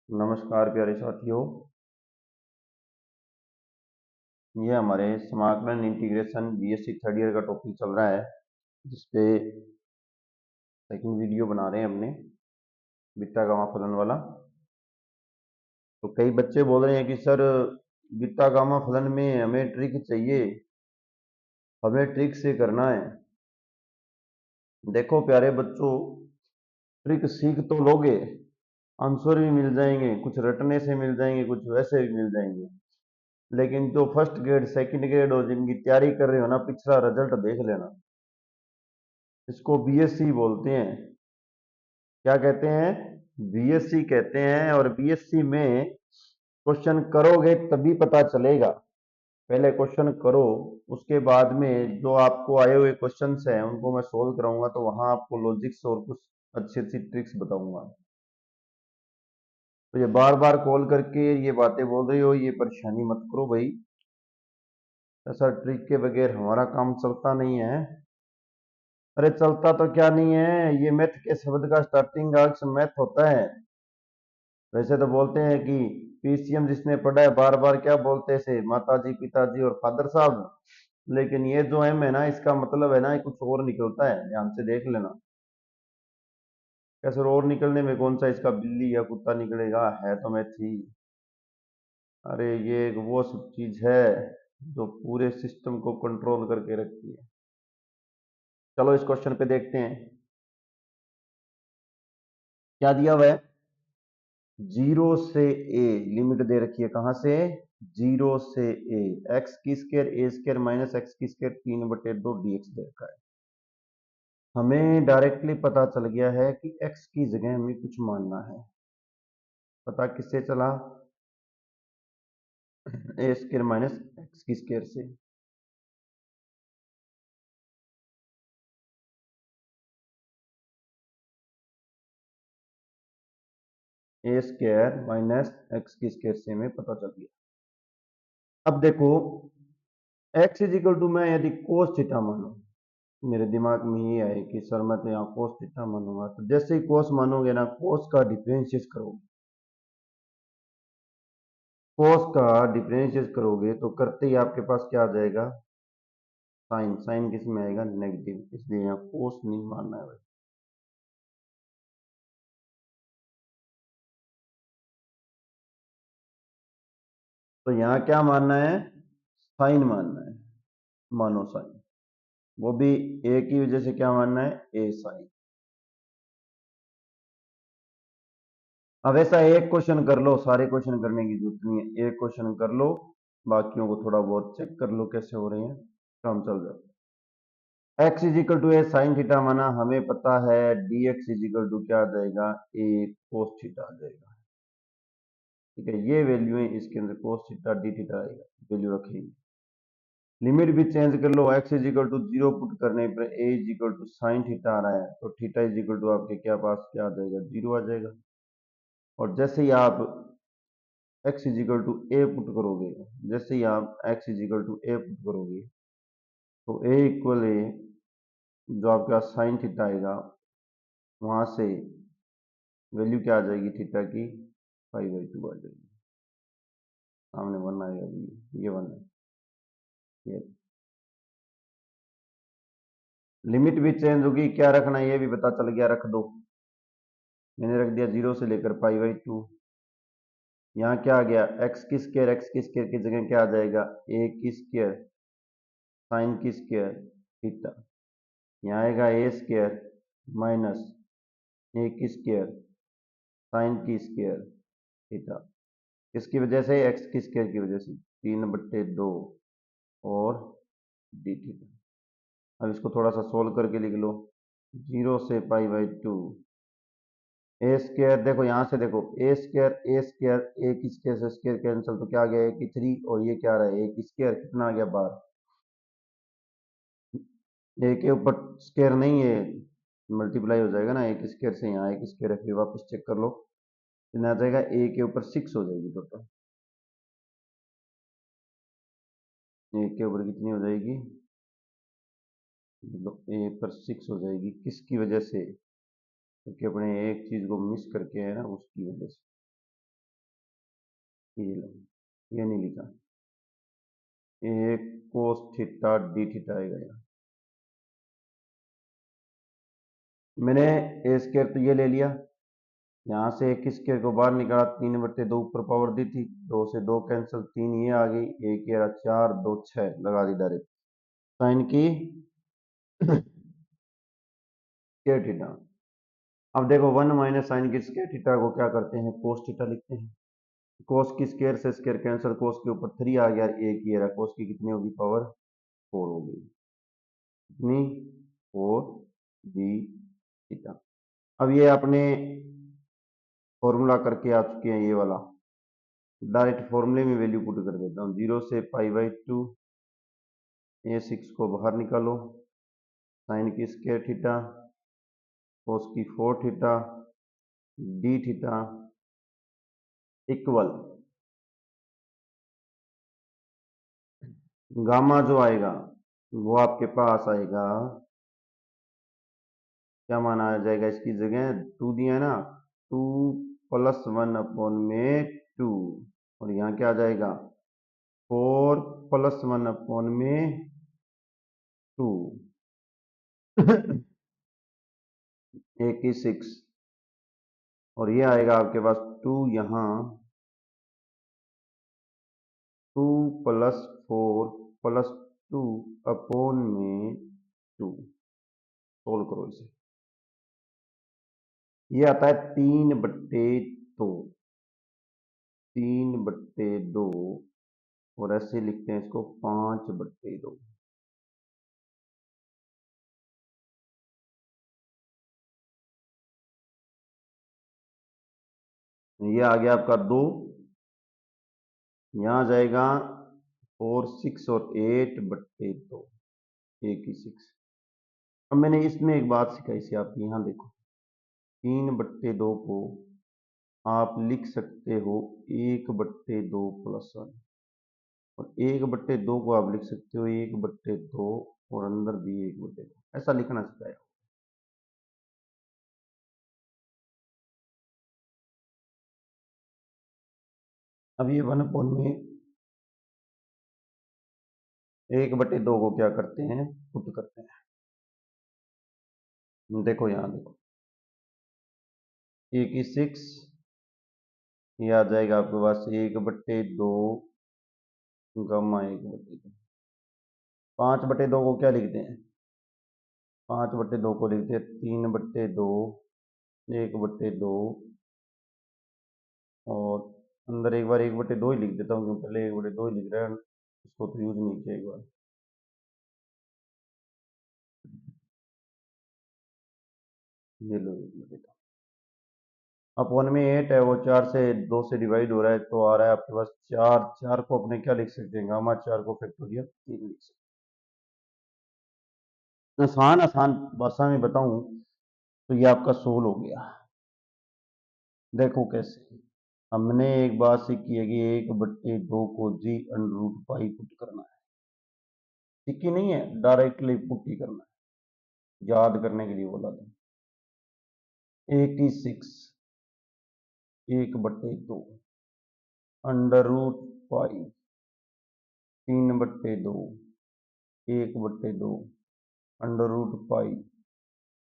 नमस्कार प्यारे साथियों। ये हमारे समाकलन इंटीग्रेशन बीएससी थर्ड ईयर का टॉपिक चल रहा है, जिसपे सेकंड वीडियो बना रहे हैं अपने बीटा गामा फलन वाला। तो कई बच्चे बोल रहे हैं कि सर बीटा गामा फलन में हमें ट्रिक चाहिए, हमें ट्रिक से करना है। देखो प्यारे बच्चों, ट्रिक सीख तो लोगे, आंसर भी मिल जाएंगे, कुछ रटने से मिल जाएंगे, कुछ वैसे भी मिल जाएंगे। लेकिन जो फर्स्ट ग्रेड सेकंड ग्रेड और जिनकी तैयारी कर रहे हो ना, पिछला रिजल्ट देख लेना। इसको बीएससी बोलते हैं। क्या कहते हैं? बीएससी कहते हैं। और बीएससी में क्वेश्चन करोगे तभी पता चलेगा। पहले क्वेश्चन करो, उसके बाद में जो आपको आए हुए क्वेश्चंस हैं उनको मैं सोल्व कराऊंगा, तो वहां आपको लॉजिक्स और कुछ अच्छी अच्छी ट्रिक्स बताऊंगा। तो ये बार बार कॉल करके ये बातें बोल रही हो, ये परेशानी मत करो भाई। ऐसा ट्रिक के बगैर हमारा काम चलता नहीं है। अरे चलता तो क्या नहीं है, ये मैथ के शब्द का स्टार्टिंग अक्षर मैथ होता है। वैसे तो बोलते हैं कि पीसीएम जिसने पढ़ा है बार बार क्या बोलते थे, माताजी पिताजी और फादर साहब। लेकिन ये जो एम है ना, इसका मतलब है ना, ये कुछ और निकलता है, ध्यान से देख लेना। कैसे और निकलने में कौन सा इसका बिल्ली या कुत्ता निकलेगा, है तो मैथ ही। अरे ये एक वो सब चीज है जो पूरे सिस्टम को कंट्रोल करके रखती है। चलो इस क्वेश्चन पे देखते हैं क्या दिया हुआ है। जीरो से ए लिमिट दे रखी है, कहां से? जीरो से ए। एक्स की स्केयर ए स्केयर माइनस एक्स की स्केयर 3/2 dx दे रखा है। हमें डायरेक्टली पता चल गया है कि एक्स की जगह हमें कुछ मानना है। पता किससे चला? ए स्केयर माइनस एक्स की स्केयर से। ए स्केयर माइनस एक्स की स्केयर से हमें पता चल गया। अब देखो, एक्स इज इक्वल टू, मैं यदि कोस थीटा मानू, मेरे दिमाग में ये आए कि सर मैं तो यहाँ कोस थीटा मानूंगा, तो जैसे ही कोस मानोगे ना, कोस का डिफरेंशिएट करोगे, कोस का डिफरेंशिएट करोगे तो करते ही आपके पास क्या आ जाएगा? साइन। साइन किस में आएगा? नेगेटिव, इसलिए यहाँ कोस नहीं मानना है भाई। तो यहाँ क्या मानना है? साइन मानना है। मानो साइन, वो भी ए की वजह से। क्या मानना है? ए साइन। अब ऐसा एक क्वेश्चन कर लो, सारे क्वेश्चन करने की जरूरत नहीं है, एक क्वेश्चन कर लो, बाकियों को थोड़ा बहुत चेक कर लो कैसे हो रहे हैं, काम चल जाता है। X is equal to a sine theta माना, हमें पता है d x is equal to क्या आ जाएगा? ए कोस थीटा आ जाएगा। ठीक है, ये वैल्यू है इसके अंदर, कोस थीटा डी थीटा आएगा, वैल्यू रखेंगे। लिमिट भी चेंज कर लो, x is equal to 0 put करने पर a is equal to sine theta आ रहा है, तो थीटा इज इक्वल टू आपके क्या पास क्या आ जाएगा? 0 आ जाएगा। और जैसे ही आप x is equal to a put करोगे, जैसे ही आप x is equal to a put करोगे, तो ए इक्वल ए, जो आपका साइन थीटा आएगा, वहां से वैल्यू क्या आ जाएगी थीटा की? 5/2 आ जाएगी। सामने वन आएगा, ये वन है। ये लिमिट भी चेंज होगी, क्या रखना है ये भी पता चल गया, रख दो। मैंने रख दिया 0 से लेकर π/2। यहाँ क्या आ गया? एक्स की स्केयर, एक्स की स्केयर की जगह क्या आ जाएगा? ए की स्केयर साइन की स्केयर थीटा। यहाँ आएगा ए स्केयर माइनस ए की स्केयर साइन की स्केयर थीटा। किसकी वजह से? एक्स की स्केयर की वजह से, 3/2 और डी थीटा। अब इसको थोड़ा सा सोल्व करके लिख लो। 0 से π/2 ए स्केयर, देखो यहाँ से देखो, ए स्केयर ए की स्केयर से स्केयर कैंसिल, तो क्या आ गया? ए की 3, और ये क्या आ रहा है? ए की स्केयर कितना आ गया? 12। ए के ऊपर स्केयर नहीं है, मल्टीप्लाई हो जाएगा ना, एक स्केयर से यहाँ एक स्केयर है, फिर वापस चेक कर लो, कितना आ जाएगा? ए के ऊपर 6 हो जाएगी टोटल। ए के ऊपर कितनी हो जाएगी? मतलब ए पर 6 हो जाएगी, किसकी वजह से? क्योंकि अपने एक चीज को मिस करके है ना, उसकी वजह से। ये लो, ये नहीं लिखा, एक कोस थीटा डी थीटा आएगा यहाँ। मैंने ए स्क्वायर तो ये ले लिया, यहाँ से एक स्क्वायर को बाहर निकाला, 3/2 ऊपर पावर दी थी, 2 से 2 कैंसिल, 3 ये आ गई, 1 ये रहा 4, 2 6 लगा दी डायरेक्ट साइन की स्क्वायर थीटा। अब देखो 1 माइनस साइन की स्क्वायर थीटा को क्या करते हैं, कोस थीटा लिखते हैं। कोस की स्क्वायर से स्क्वायर कैंसिल, कोस के ऊपर 3 आ गया, 1 ये रहा, कोस की कितनी होगी पावर 4 हो गई, कितनी 4 डी थीटा। अब ये अपने फॉर्मूला करके आ चुके हैं, ये वाला डायरेक्ट फॉर्मूले में वैल्यू पुट कर देता हूँ, 0 से π/2, a6 को बाहर निकालो, साइन की स्क्वायर थीटा, कोस की 4 theta, d theta equal gamma जो आएगा वो आपके पास आएगा, क्या माना जाएगा इसकी जगह, 2 दिया है ना, 2 + 1 में 2, और यहाँ क्या आ जाएगा 4 + 1 में 2 86, और ये आएगा आपके पास 2 यहाँ, 2 + 4 + 2 में 2, सोल्व करो इसे, ये आता है 3/2, 3/2, और ऐसे लिखते हैं इसको 5/2। ये आ गया आपका 2, यहाँ जाएगा 4 6 और 8/2, 86। अब मैंने इसमें एक बात सिखाई थी, आप यहाँ देखो, 3/2 को आप लिख सकते हो 1/2 + 1, और 1/2 को आप लिख सकते हो 1/2 और अंदर भी 1/2, ऐसा लिखना सिखाया। अब ये 1 में 1/2 को क्या करते हैं, पुट करते हैं। देखो यहाँ देखो 86, ये आ जाएगा आपके पास 1/2 गामा 1/2, 5/2 को क्या लिखते हैं, 5/2 को लिखते हैं 3/2, 1/2, और अंदर एक बार 1/2 ही लिख देता हूँ, क्योंकि पहले 1/2 ही लिख रहा है, इसको तो यूज नहीं किया एक बार। ये लो 1/2, अपॉन में 8 है, वो 4 से 2 से डिवाइड हो रहा है, तो आ रहा है आपके पास 4, 4 को अपने क्या लिख सकते हैं, गामा 4 को फैक्टोरियल 3 लिख सकते हैं। आसान आसान भाषा में बताऊं तो ये आपका सोल हो गया। देखो कैसे, हमने एक बात सीखी है कि 1/2 को g√π पुट करना है, सीखी नहीं है, डायरेक्टली पुट ही करना है, याद करने के लिए बोला था। 86 1/2 √π 3/2 1/2 √π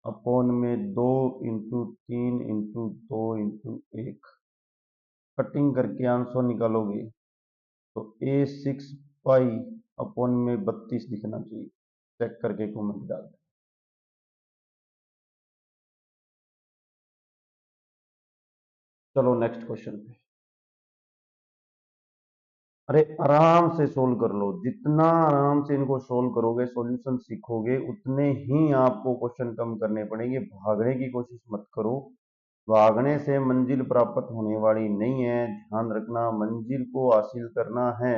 अपॉन में 2 × 3 × 2 × 1, कटिंग करके आंसर निकालोगे तो a6π अपॉन में 32 दिखना चाहिए, चेक करके कमेंट डाल दें। चलो नेक्स्ट क्वेश्चन पे, अरे आराम से सोल्व कर लो, जितना आराम से इनको सोल्व करोगे, सॉल्यूशन सीखोगे, उतने ही आपको क्वेश्चन कम करने पड़ेंगे। भागने की कोशिश मत करो, भागने से मंजिल प्राप्त होने वाली नहीं है, ध्यान रखना, मंजिल को हासिल करना है,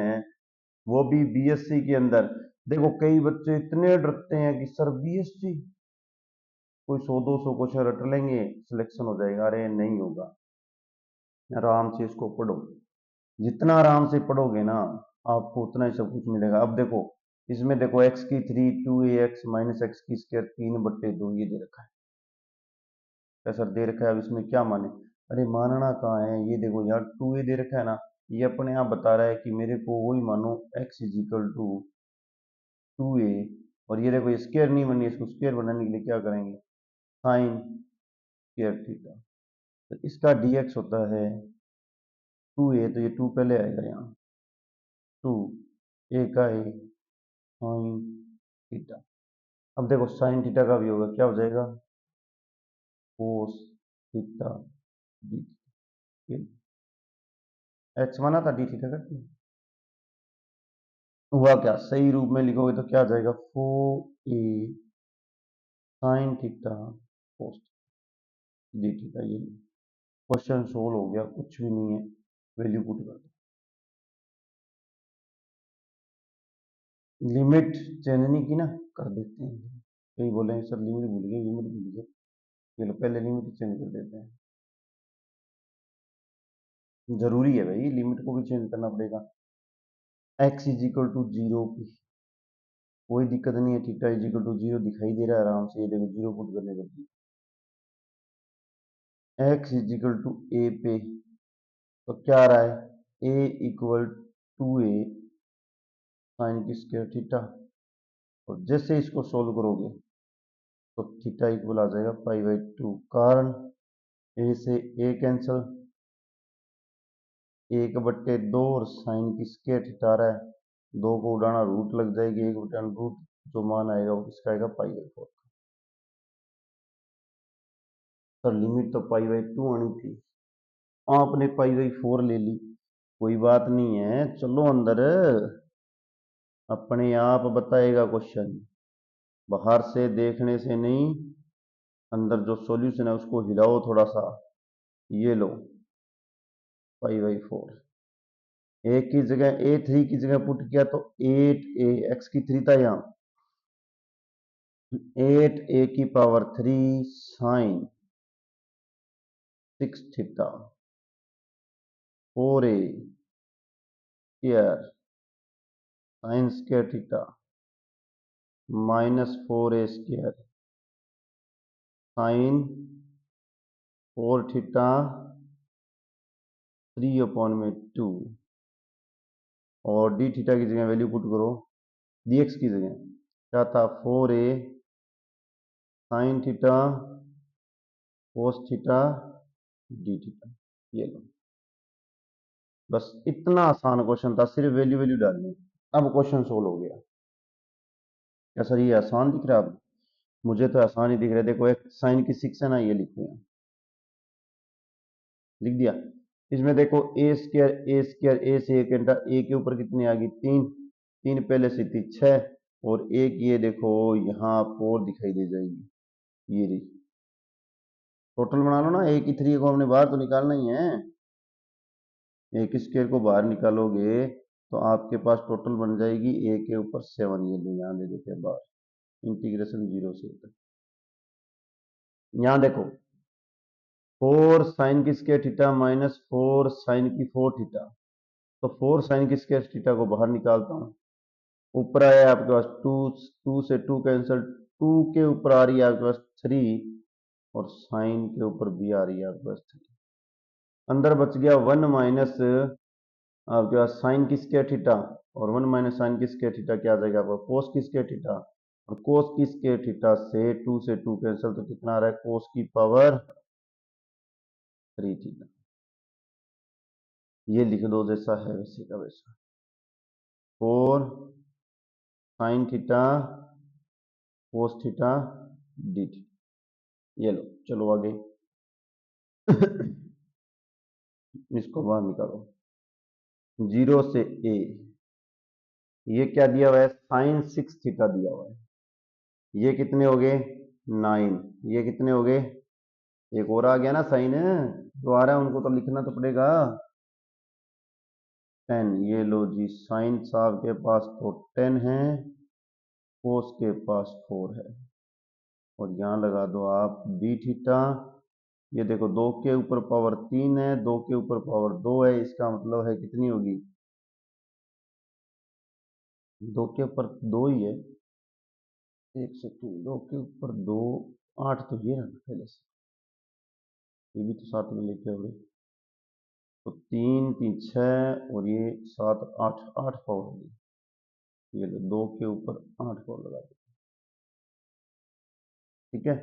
वो भी बीएससी के अंदर। देखो कई बच्चे इतने डरते हैं कि सर बीएससी कोई 100-200 क्वेश्चन रट लेंगे सिलेक्शन हो जाएगा, अरे नहीं होगा, आराम से इसको पढ़ो, जितना आराम से पढ़ोगे ना आपको उतना ही सब कुछ मिलेगा। अब देखो इसमें देखो x की 3 2ax - x की स्क्वायर 3/2 ये दे रखा है, कैसा दे रखा है, अब इसमें क्या माने, अरे मानना कहाँ है, ये देखो यार 2a दे रखा है ना, ये अपने आप बता रहा है कि मेरे को वही मानो x is equal to 2a, और ये देखो स्क्वायर नहीं बनी, इसको स्क्वायर बनाने के लिए क्या करेंगे, साइन स्क्वायर थीटा। तो इसका dx होता है 2a, तो ये 2 पहले आएगा यहाँ, 2 a का a साइन थीटा। अब देखो साइन थीटा का भी होगा, क्या हो जाएगा, कोस थीटा डी। एक्स माना था, डी थीटा करती है। हुआ क्या, सही रूप में लिखोगे तो क्या आ जाएगा, 4a sine theta cos D theta. ये क्वेश्चन सोल्व हो गया, कुछ भी नहीं है, वैल्यू पुट कर दो। लिमिट चेंज नहीं की ना, कर देते हैं। कहीं बोले सर लिमिट भूल गए, लिमिट भूल गए, चलो पहले लिमिट चेंज कर देते हैं। जरूरी है भाई, लिमिट को भी चेंज करना पड़ेगा। x इज इक्वल टू 0 की कोई दिक्कत नहीं है, थीटा इज इक्वल टू 0 दिखाई दे रहा है आराम से, ये देखो 0 पुट करने पर x is equal to a पे, तो क्या आ रहा है, a equal to a sine की स्क्वायर थीटा। और जैसे इसको सोल्व करोगे तो थीटा इक्वल आ जाएगा पाई बाई 2, कारण a से a कैंसिल, 1/2 और साइन की स्क्वायर थीटा आ रहा है, 2 को उड़ाना रूट लग जाएगी, 1/√, जो मान आएगा वो किसका आएगा, पाई बाई 4। सर लिमिट तो पाई बाई 2 आनी थी, आपने पाई बाई 4 ले ली, कोई बात नहीं है, चलो अंदर, अपने आप बताएगा क्वेश्चन, बाहर से देखने से नहीं, अंदर जो सॉल्यूशन है उसको हिलाओ थोड़ा सा। ये लो पाई बाई 4, ए की जगह a3 की जगह पुट किया तो 8a, x की 3 था यहाँ, 8a की power 3 sine 6 theta 4a square sine square theta -4a square sine 4 theta 3/2, और डी थीटा की जगह वैल्यू पुट करो, dx की जगह क्या था, 4a sine theta cos theta d theta. ये लो, बस इतना आसान क्वेश्चन था, सिर्फ वैल्यू वैल्यू डालनी, अब क्वेश्चन सोल्व हो गया। क्या सर ये आसान दिख रहा है आपको, मुझे तो आसान ही दिख रहा है। देखो एक साइन की 6 है ना, ये लिखो यहाँ, लिख दिया। इसमें देखो ए से एक घंटा, ए के ऊपर कितनी आ गई, 3, 3 पहले से थी 6, और एक ये देखो यहाँ 4 दिखाई दे जाएगी, ये रही। टोटल बना लो ना, ए की 3 को हमने बाहर तो निकालना ही है, एक स्क्वायर को बाहर निकालोगे तो आपके पास टोटल बन जाएगी ए के ऊपर 7, ये लो यहाँ दे देते हैं बाहर, इंटीग्रेशन 0 से तक। यहाँ देखो 4 साइन की स्क्वायर थीटा -4 साइन की 4 थीटा, तो 4 साइन की स्क्वायर थीटा को बाहर निकालता हूँ, ऊपर आया आपके पास 2, 2 से 2 कैंसिल, 2 के ऊपर आ रही है आपके पास 3, और साइन के ऊपर भी आ रही है आपके पास 3, अंदर बच गया 1 माइनस आपके पास साइन की स्क्वायर थीटा, और 1 माइनस साइन की स्क्वायर थीटा क्या आ जाएगा आपका, कोस की स्क्वायर थीटा, और कोस की स्क्वायर थीटा से 2 कैंसिल, तो कितना आ रहा है, कोस की पावर 3 थीटा। ये लिख दो जैसा है वैसे का वैसा, 4 sine theta cos theta d theta. ये लो, चलो आगे इसको बाहर निकालो, 0 से a, ये क्या दिया हुआ है, साइन 6 थीटा दिया हुआ है, ये कितने हो गए 9, ये कितने हो गए, एक और आ गया ना साइन, जो आ रहा है उनको तो लिखना तो पड़ेगा, 10। ये लो जी, साइन साहब के पास तो 10 है, कोस के पास 4 है, और यहां लगा दो आप डी थीटा। ये देखो 2 के ऊपर पावर 3 है, 2 के ऊपर पावर 2 है, इसका मतलब है कितनी होगी, 2 के ऊपर 2 ही है, 1 सेकंड, 2 के ऊपर 2, 8 तो ये रहा पहले से, ये भी तो साथ में लेके आओगे, तो 3 3 6 और ये 7 8 8 पावर होगी। ये लो 2 के ऊपर 8 पावर लगा दो। ठीक है,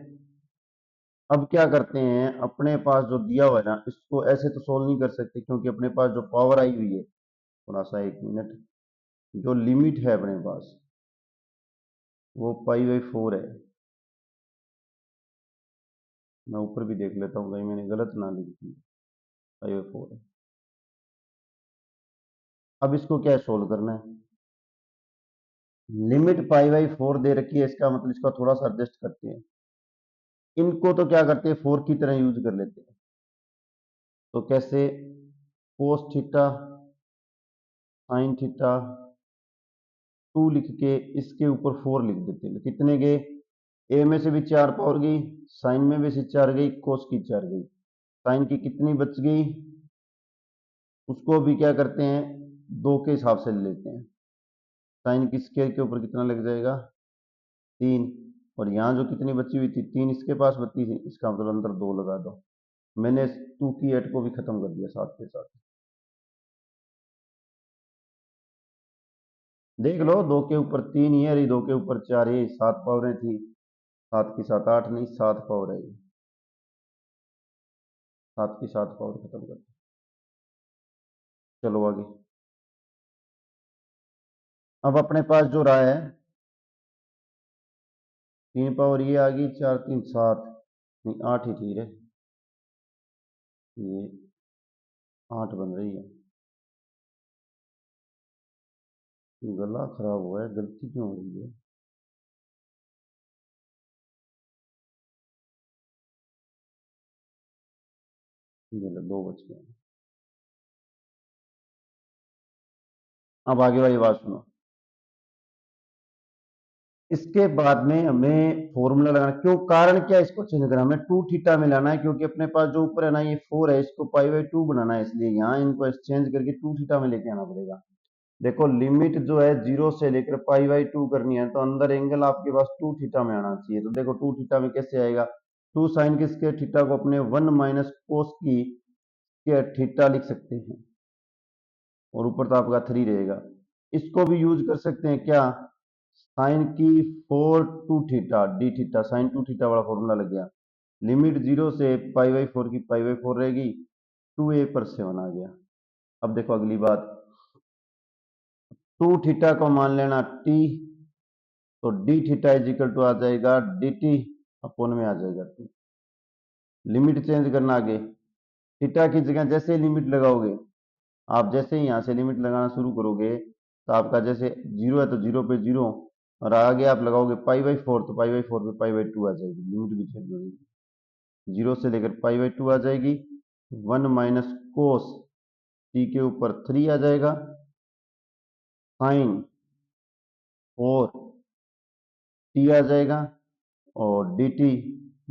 अब क्या करते हैं, अपने पास जो दिया हुआ है ना, इसको ऐसे तो सोल्व नहीं कर सकते क्योंकि अपने पास जो पावर आई हुई है, थोड़ा सा 1 मिनट, जो लिमिट है अपने पास वो पाई/4 है। मैं ऊपर भी देख लेता हूँ कहीं मैंने गलत ना लिख दी, पाई/4 है। अब इसको क्या सोल्व करना है, लिमिट पाई/4 दे रखी है, इसका मतलब इसका थोड़ा सा एडजस्ट करते हैं। इनको तो क्या करते हैं, 4 की तरह यूज कर लेते हैं। तो कैसे, कोस थीटा साइन थीटा 2 लिख के इसके ऊपर 4 लिख देते हैं। कितने गए, ए में से भी 4 पावर गई, साइन में भी से 4 गई, कोस की 4 गई, साइन की कितनी बच गई, उसको भी क्या करते हैं 2 के हिसाब से ले लेते हैं। साइन की स्क्वायर के ऊपर कितना लग जाएगा 3, और यहाँ जो कितनी बची हुई थी 3 इसके पास बची थी, इसका मतलब अंदर 2 लगा दो। मैंने 2 की 8 को भी खत्म कर दिया साथ के साथ। देख लो 2 के ऊपर 3 ही है, 2 के ऊपर 4 है, 7 पावरें थी, 7 की 7 8 नहीं 7 पावर है, 7 की 7 पावर खत्म कर दी। चलो आगे, अब अपने पास जो रहा है 3 पावर ये आ गई, 4 3 7 नहीं 8 ही ठीक है, ये 8 बन रही है। गला खराब हुआ है, गलती क्यों हो रही है, ये लो 2 बच गए। अब आगे वाली बात सुनो, इसके बाद में हमें फॉर्मूला लगाना, क्यों कारण क्या है इसको चेंज करना, हमें 2 थीटा में लाना है क्योंकि अपने पास जो ऊपर है ना ये 4 है, इसको पाई/2 बनाना है, इसलिए यहाँ इनको एक्सचेंज करके 2 थीटा में लेके आना पड़ेगा। देखो लिमिट जो है 0 से लेकर पाई/2 करनी है, तो अंदर एंगल आपके पास 2 थीटा में आना चाहिए। तो देखो 2 थीटा में कैसे आएगा, 2 साइन की स्क्वायर थीटा को अपने 1 माइनस कोस की स्क्वायर थीटा लिख सकते हैं, और ऊपर तो आपका 3 रहेगा। इसको भी यूज कर सकते हैं क्या, साइन की 4 2 theta d theta, sine 2 theta वाला फॉर्मूला लग गया। लिमिट 0 से पाई/4 की पाई/4 रहेगी, 2a पर 7 आ गया। अब देखो अगली बात, 2 थीटा को मान लेना t, तो d theta is equal to आ जाएगा डी टी अपॉन में आ जाएगा 2। लिमिट चेंज करना आगे, थीटा की जगह जैसे ही लिमिट लगाओगे, आप जैसे ही यहाँ से लिमिट लगाना शुरू करोगे तो आपका जैसे 0 है तो 0 पे 0, और आगे आप लगाओगे पाई/4 तो पाई/4 पे पाई/2 आ जाएगी, लिमिट भी चेंज हो जाएगी, 0 से लेकर पाई/2 आ जाएगी, 1 माइनस कोस टी के ऊपर 3 आ जाएगा, साइन 4 टी आ जाएगा, और डी टी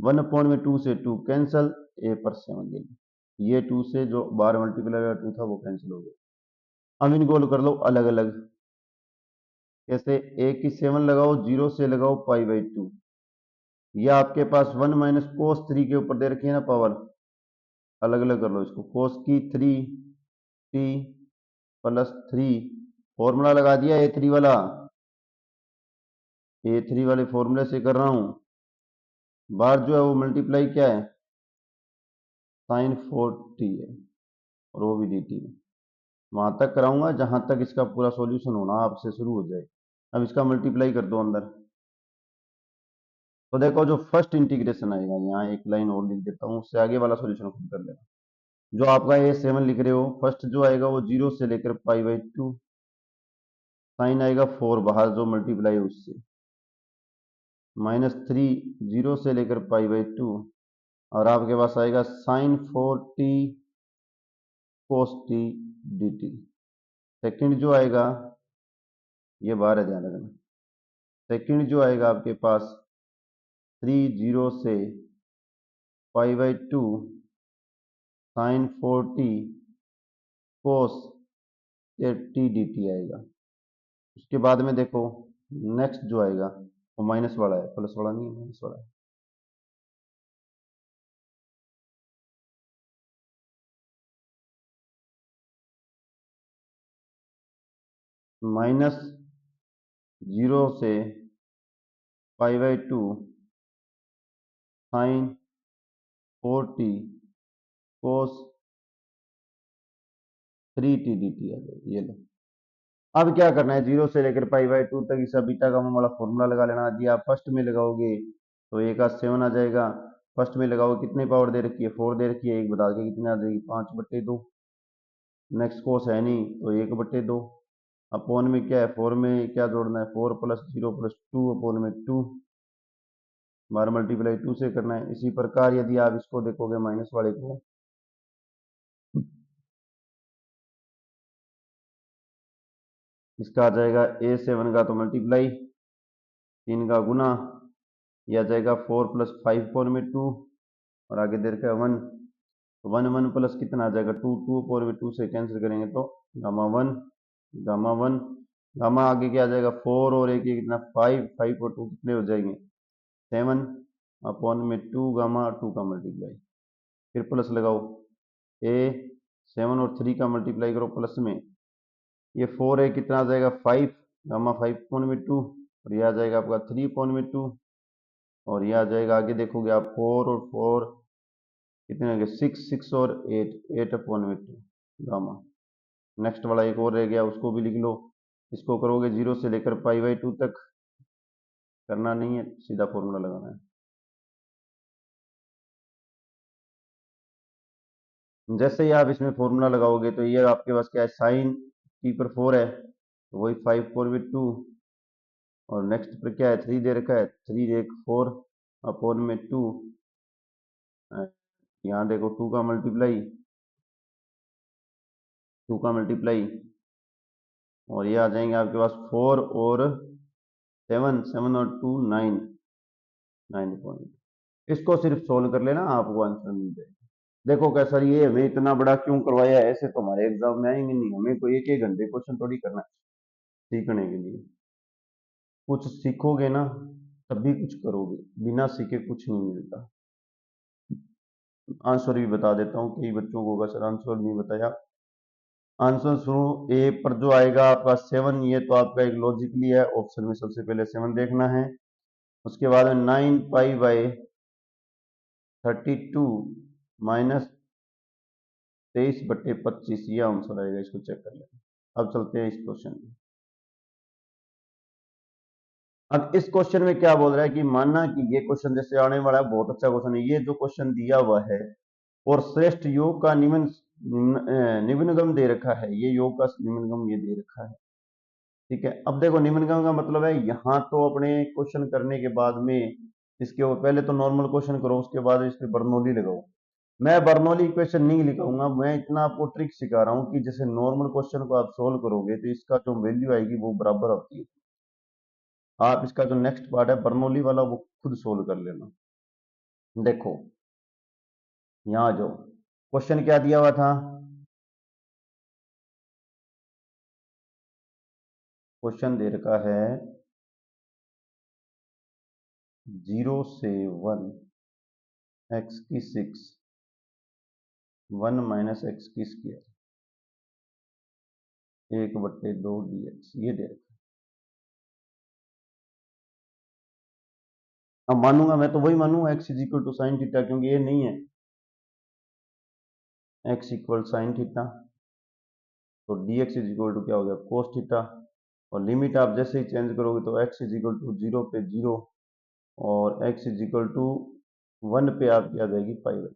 1 अपॉन में 2 से 2 कैंसल, ए पर 7 लेंगे, ये 2 से जो बार मल्टीप्लाई 2 था वो कैंसिल हो गया। अब इनको कर लो अलग अलग, कैसे, ए की 7 लगाओ, 0 से लगाओ पाई/2, ये आपके पास 1 माइनस कोस 3 के ऊपर दे रखी है ना पावर, अलग अलग कर लो इसको, कोस की 3 टी प्लस 3, फॉर्मूला लगा दिया A3 वाला, A3 वाले फॉर्मूले से कर रहा हूं, बार जो है वो मल्टीप्लाई क्या है साइन 4t है, और वो भी dt है। वहां तक कराऊंगा जहां तक इसका पूरा सॉल्यूशन होना आपसे शुरू हो जाए। अब इसका मल्टीप्लाई कर दो अंदर, तो देखो जो फर्स्ट इंटीग्रेशन आएगा, यहाँ एक लाइन और लिख देता हूँ, उससे आगे वाला सॉल्यूशन खुद कर लेना। जो आपका ये 7 लिख रहे हो, फर्स्ट जो आएगा वो 0 से लेकर पाई/2, साइन आएगा 4 बाहर जो मल्टीप्लाई है उससे, -3 0 से लेकर पाई/2, और आपके पास आएगा sign 4t cos t D T. Second जो आएगा, ये बाहर है ध्यान रखना, सेकेंड जो आएगा आपके पास 3 0 से पाई/2 sign 4t cos t D T आएगा। उसके बाद में देखो नेक्स्ट जो आएगा वो माइनस वाला है, प्लस वाला नहीं है, माइनस वाला है। माइनस 0 से π/2 साइन 4t कोस 3t dt आ जाएगी। ये लो, अब क्या करना है, 0 से लेकर π/2 तक इस बीटा का वाला फॉर्मूला लगा लेना। यदि आप फर्स्ट में लगाओगे तो एक 7 आ जाएगा। फर्स्ट में लगाओगे, कितनी पावर दे रखी है, 4 दे रखी है, एक बता के कितनी आ जाएगी, 5/2। नेक्स्ट कोस है नहीं तो 1/2। अपोन में क्या है, 4 में क्या जोड़ना है, 4 + 0 + 2 अपोन में 2 बार मल्टीप्लाई 2 से करना है। इसी प्रकार यदि आप इसको देखोगे माइनस वाले को, इसका आ जाएगा A7 का तो मल्टीप्लाई, 3 का गुना, यह आ जाएगा 4 + 5 अपोन में 2 और आगे दे रखा है 1, 1 प्लस कितना आ जाएगा 2, 2 अपोन में 2 से कैंसिल करेंगे तो गामा 1 गामा 1 गामा आगे क्या आ जाएगा 4 और एक कितना 5, 5 और 2 कितने हो जाएंगे 7 अपोन में 2 गामा 2 का मल्टीप्लाई, फिर प्लस लगाओ, ए 7 और 3 का मल्टीप्लाई करो प्लस में, ये 4 है कितना आ जाएगा 5 गामा 5 अपोन में 2 और ये आ जाएगा आपका 3 अपोन में 2 और ये आ जाएगा आगे देखोगे आप 4 और 4 कितने हो गए 6, 6 और 8, 8 अपोन में 2 गामा। नेक्स्ट वाला एक और रह गया, उसको भी लिख लो। इसको करोगे 0 से लेकर π/2 तक, करना नहीं है, सीधा फॉर्मूला लगाना है। जैसे ही आप इसमें फॉर्मूला लगाओगे तो ये आपके पास क्या है, साइन t पर 4 है तो वही 5/2 और नेक्स्ट पर क्या है 3 दे रखा है, 3 एक 4 अपोन में 2, यहाँ देखो 2 का मल्टीप्लाई और ये आ जाएंगे आपके पास 4 और 7, 7 और 2 9, 9 पॉइंट। इसको सिर्फ सोल्व कर लेना, आपको आंसर मिल जाएगा। देखो क्या सर ये हमें इतना बड़ा क्यों करवाया है, ऐसे तो हमारे एग्जाम में आएंगे नहीं, हमें कोई एक एक घंटे क्वेश्चन थोड़ी करना है सीखने के लिए। कुछ सीखोगे ना तभी कुछ करोगे, बिना सीखे कुछ नहीं मिलता। आंसर भी बता देता हूँ, कई बच्चों को होगा सर आंसर नहीं बताया। आंसर सुनो, ए पर जो आएगा आपका 7, ये तो आपका एक लॉजिकली है, ऑप्शन में सबसे पहले 7 देखना है। उसके बाद में 9π/32 माइनस 23/25 ये आंसर आएगा, इसको चेक कर लेना। अब चलते हैं इस क्वेश्चन में। अब इस क्वेश्चन में क्या बोल रहा है कि मानना कि ये क्वेश्चन जैसे आने वाला है, बहुत अच्छा क्वेश्चन है। ये जो क्वेश्चन दिया हुआ है और श्रेष्ठ योग का निम्नगम दे रखा है, ये योग का निम्नगम ये दे रखा है, ठीक है। अब देखो निम्नगम का मतलब है, यहाँ तो अपने क्वेश्चन करने के बाद में इसके ऊपर पहले तो नॉर्मल क्वेश्चन करो, उसके बाद इस पे बर्नौली लगाओ। मैं बर्नौली इक्वेशन नहीं लिखाऊंगा, मैं इतना आपको ट्रिक सिखा रहा हूँ कि जैसे नॉर्मल क्वेश्चन को आप सोल्व करोगे तो इसका जो वैल्यू आएगी वो बराबर होती है। आप इसका जो नेक्स्ट पार्ट है बर्नौली वाला वो खुद सोल्व कर लेना। देखो यहाँ जो क्वेश्चन क्या दिया हुआ था, क्वेश्चन दे रखा है 0 से 1 x की 6 1 - x की स्क्वायर 1/2 dx ये दे रखा है। अब मानूंगा मैं तो वही मानूंगा x = साइन थीटा, क्योंकि ये नहीं है x = साइन थीटा, तो dx = क्या हो गया कोस थीटा। और लिमिट आप जैसे ही चेंज करोगे तो x = 0 पे 0 और x = 1 पे आपकी आ जाएगी π/2।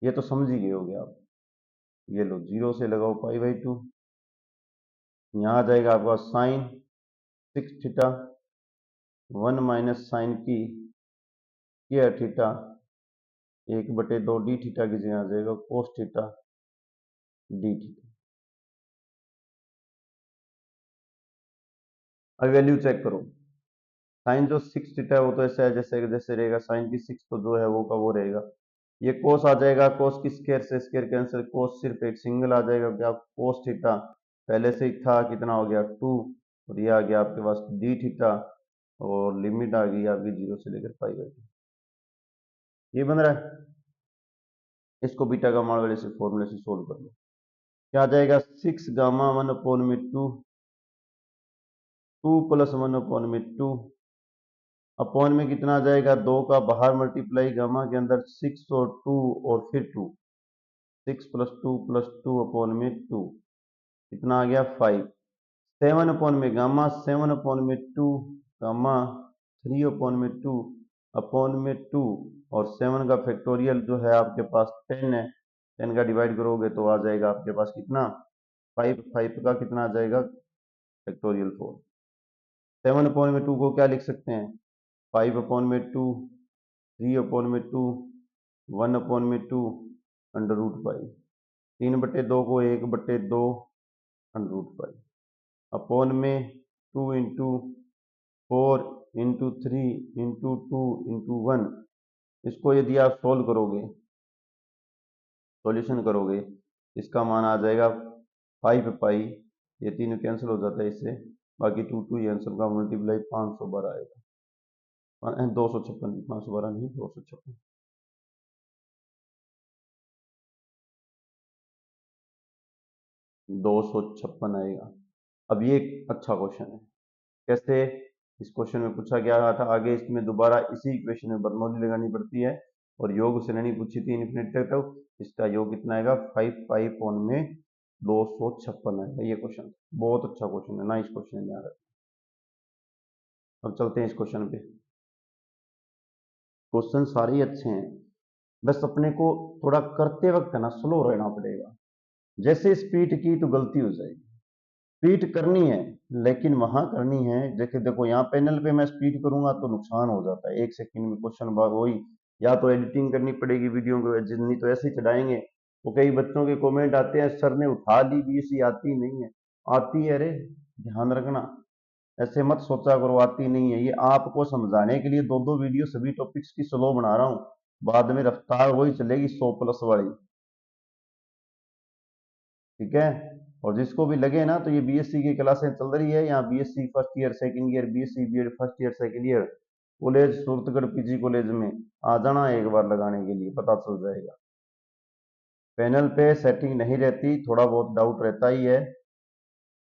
ये तो समझ ही गए होगे आप। ये लो 0 से लगाओ π/2, यहाँ आ जाएगा आपका साइन 6 थीटा 1 - साइन की स्क्वायर थीटा 1/2 डी थीटा की जगह आ जाएगा कोस थीटा डी थीटा। अब वैल्यू चेक करो, साइन जो 6 थीटा है वो तो ऐसा है जैसे जैसे रहेगा, साइन की 6 तो जो है वो का वो रहेगा। ये कोस आ जाएगा, कोस की स्क्वायर से स्क्वायर कैंसिल, कोस सिर्फ एक सिंगल आ जाएगा, क्या कोस थीटा पहले से ही था, कितना हो गया 2 और ये आ गया आपके पास डी थीटा और लिमिट आ गई आपकी 0 से लेकर π/2। ये बन रहा है, इसको बीटा का मान वाले से फॉर्मूले से सोल्व कर लो। क्या आ जाएगा 6 गामा 1/2 2 प्लस 1 अपॉन में 2 अपॉन में कितना आ जाएगा, 2 का बाहर मल्टीप्लाई गामा के अंदर 6 और 2 और फिर 2, 6 प्लस 2 अपॉन में 2 कितना आ गया 5, 7 अपॉन में गामा 7 अपॉन में 2 गामा 3 अपॉन में 2 अपॉन में 2 और 7 का फैक्टोरियल जो है आपके पास 10 है, 10 का डिवाइड करोगे तो आ जाएगा आपके पास कितना 5, 5 का कितना आ जाएगा फैक्टोरियल 4। 7 अपॉन में 2 को क्या लिख सकते हैं 5 अपॉन में 2, 3 अपॉन में 2, 1 अपॉन में 2 अंडर रूट 5, 3/2 को 1/2 अंडर रूट 5 अपॉन में 2 इंटू 4 इंटू 3 इंटू 2 इंटू 1। इसको यदि आप सोल्व करोगे, सॉल्यूशन करोगे, इसका मान आ जाएगा 5 पाई, ये तीनों कैंसिल हो जाता है इससे, बाकी 2 ये आंसर का मल्टीप्लाई 512 आएगा, 256, 512 नहीं 256। 256 आएगा। अब ये एक अच्छा क्वेश्चन है, कैसे, इस क्वेश्चन में पूछा गया था, आगे इसमें दोबारा इसी इक्वेशन में बर्नौली लगानी पड़ती है और योग श्रेणी पूछी थी इन्फिनिटी तक, इसका योग कितना आएगा 5 पाई अपॉन में 256 आएगा। ये क्वेश्चन बहुत अच्छा क्वेश्चन है, नाइस क्वेश्चन है यार। अब चलते हैं इस क्वेश्चन पे। क्वेश्चन सारे ही अच्छे हैं, बस अपने को थोड़ा करते वक्त है ना स्लो रहना पड़ेगा। जैसे स्पीड की तो गलती हो जाएगी, स्पीड करनी है लेकिन वहां करनी है, देखो देखो यहाँ पैनल पे मैं स्पीड करूंगा तो नुकसान हो जाता है, 1 सेकंड में क्वेश्चन वही, या तो एडिटिंग करनी पड़ेगी वीडियो को, नहीं तो ऐसे ही चढ़ाएंगे। तो कई बच्चों के कमेंट आते हैं सर ने उठा ली बीएससी आती नहीं है, आती है, अरे ध्यान रखना, ऐसे मत सोचा करो आती नहीं है, ये आपको समझाने के लिए 2 वीडियो सभी टॉपिक्स की स्लो बना रहा हूँ, बाद में रफ्तार वही चलेगी 100+ वाली, ठीक है। और जिसको भी लगे ना, तो ये बीएससी की क्लासें चल रही है, यहाँ BSc first year second year, BSc BEd first year second year, college Suratgarh PG college में आ जाना एक बार लगाने के लिए, पता चल जाएगा। पैनल पे सेटिंग नहीं रहती, थोड़ा बहुत डाउट रहता ही है,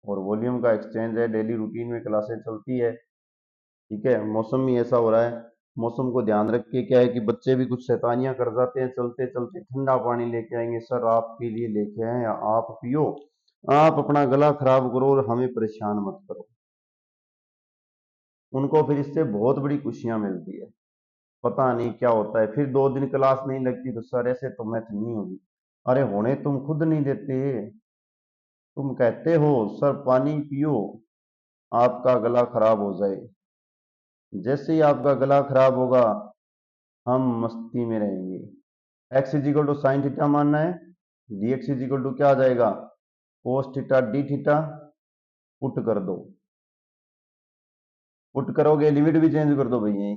और वॉल्यूम का एक्सचेंज है, डेली रूटीन में क्लासें चलती है, ठीक है। मौसम भी ऐसा हो रहा है, मौसम को ध्यान रख के क्या है कि बच्चे भी कुछ शैतानियां कर जाते हैं, चलते चलते ठंडा पानी लेके आएंगे, सर आपके लिए लेके आए, या आप पियो, आप अपना गला खराब करो और हमें परेशान मत करो। उनको फिर इससे बहुत बड़ी खुशियां मिलती है, पता नहीं क्या होता है, फिर 2 दिन क्लास नहीं लगती तो सर ऐसे तो मैथ नहीं होगी, अरे होने तुम खुद नहीं देते, तुम कहते हो सर पानी पियो, आपका गला खराब हो जाए, जैसे ही आपका गला खराब होगा हम मस्ती में रहेंगे। X is equal to sine theta मानना है, d x is equal to क्या आ जाएगा cos theta d theta, put कर दो, पुट करोगे लिमिट भी चेंज कर दो भैया,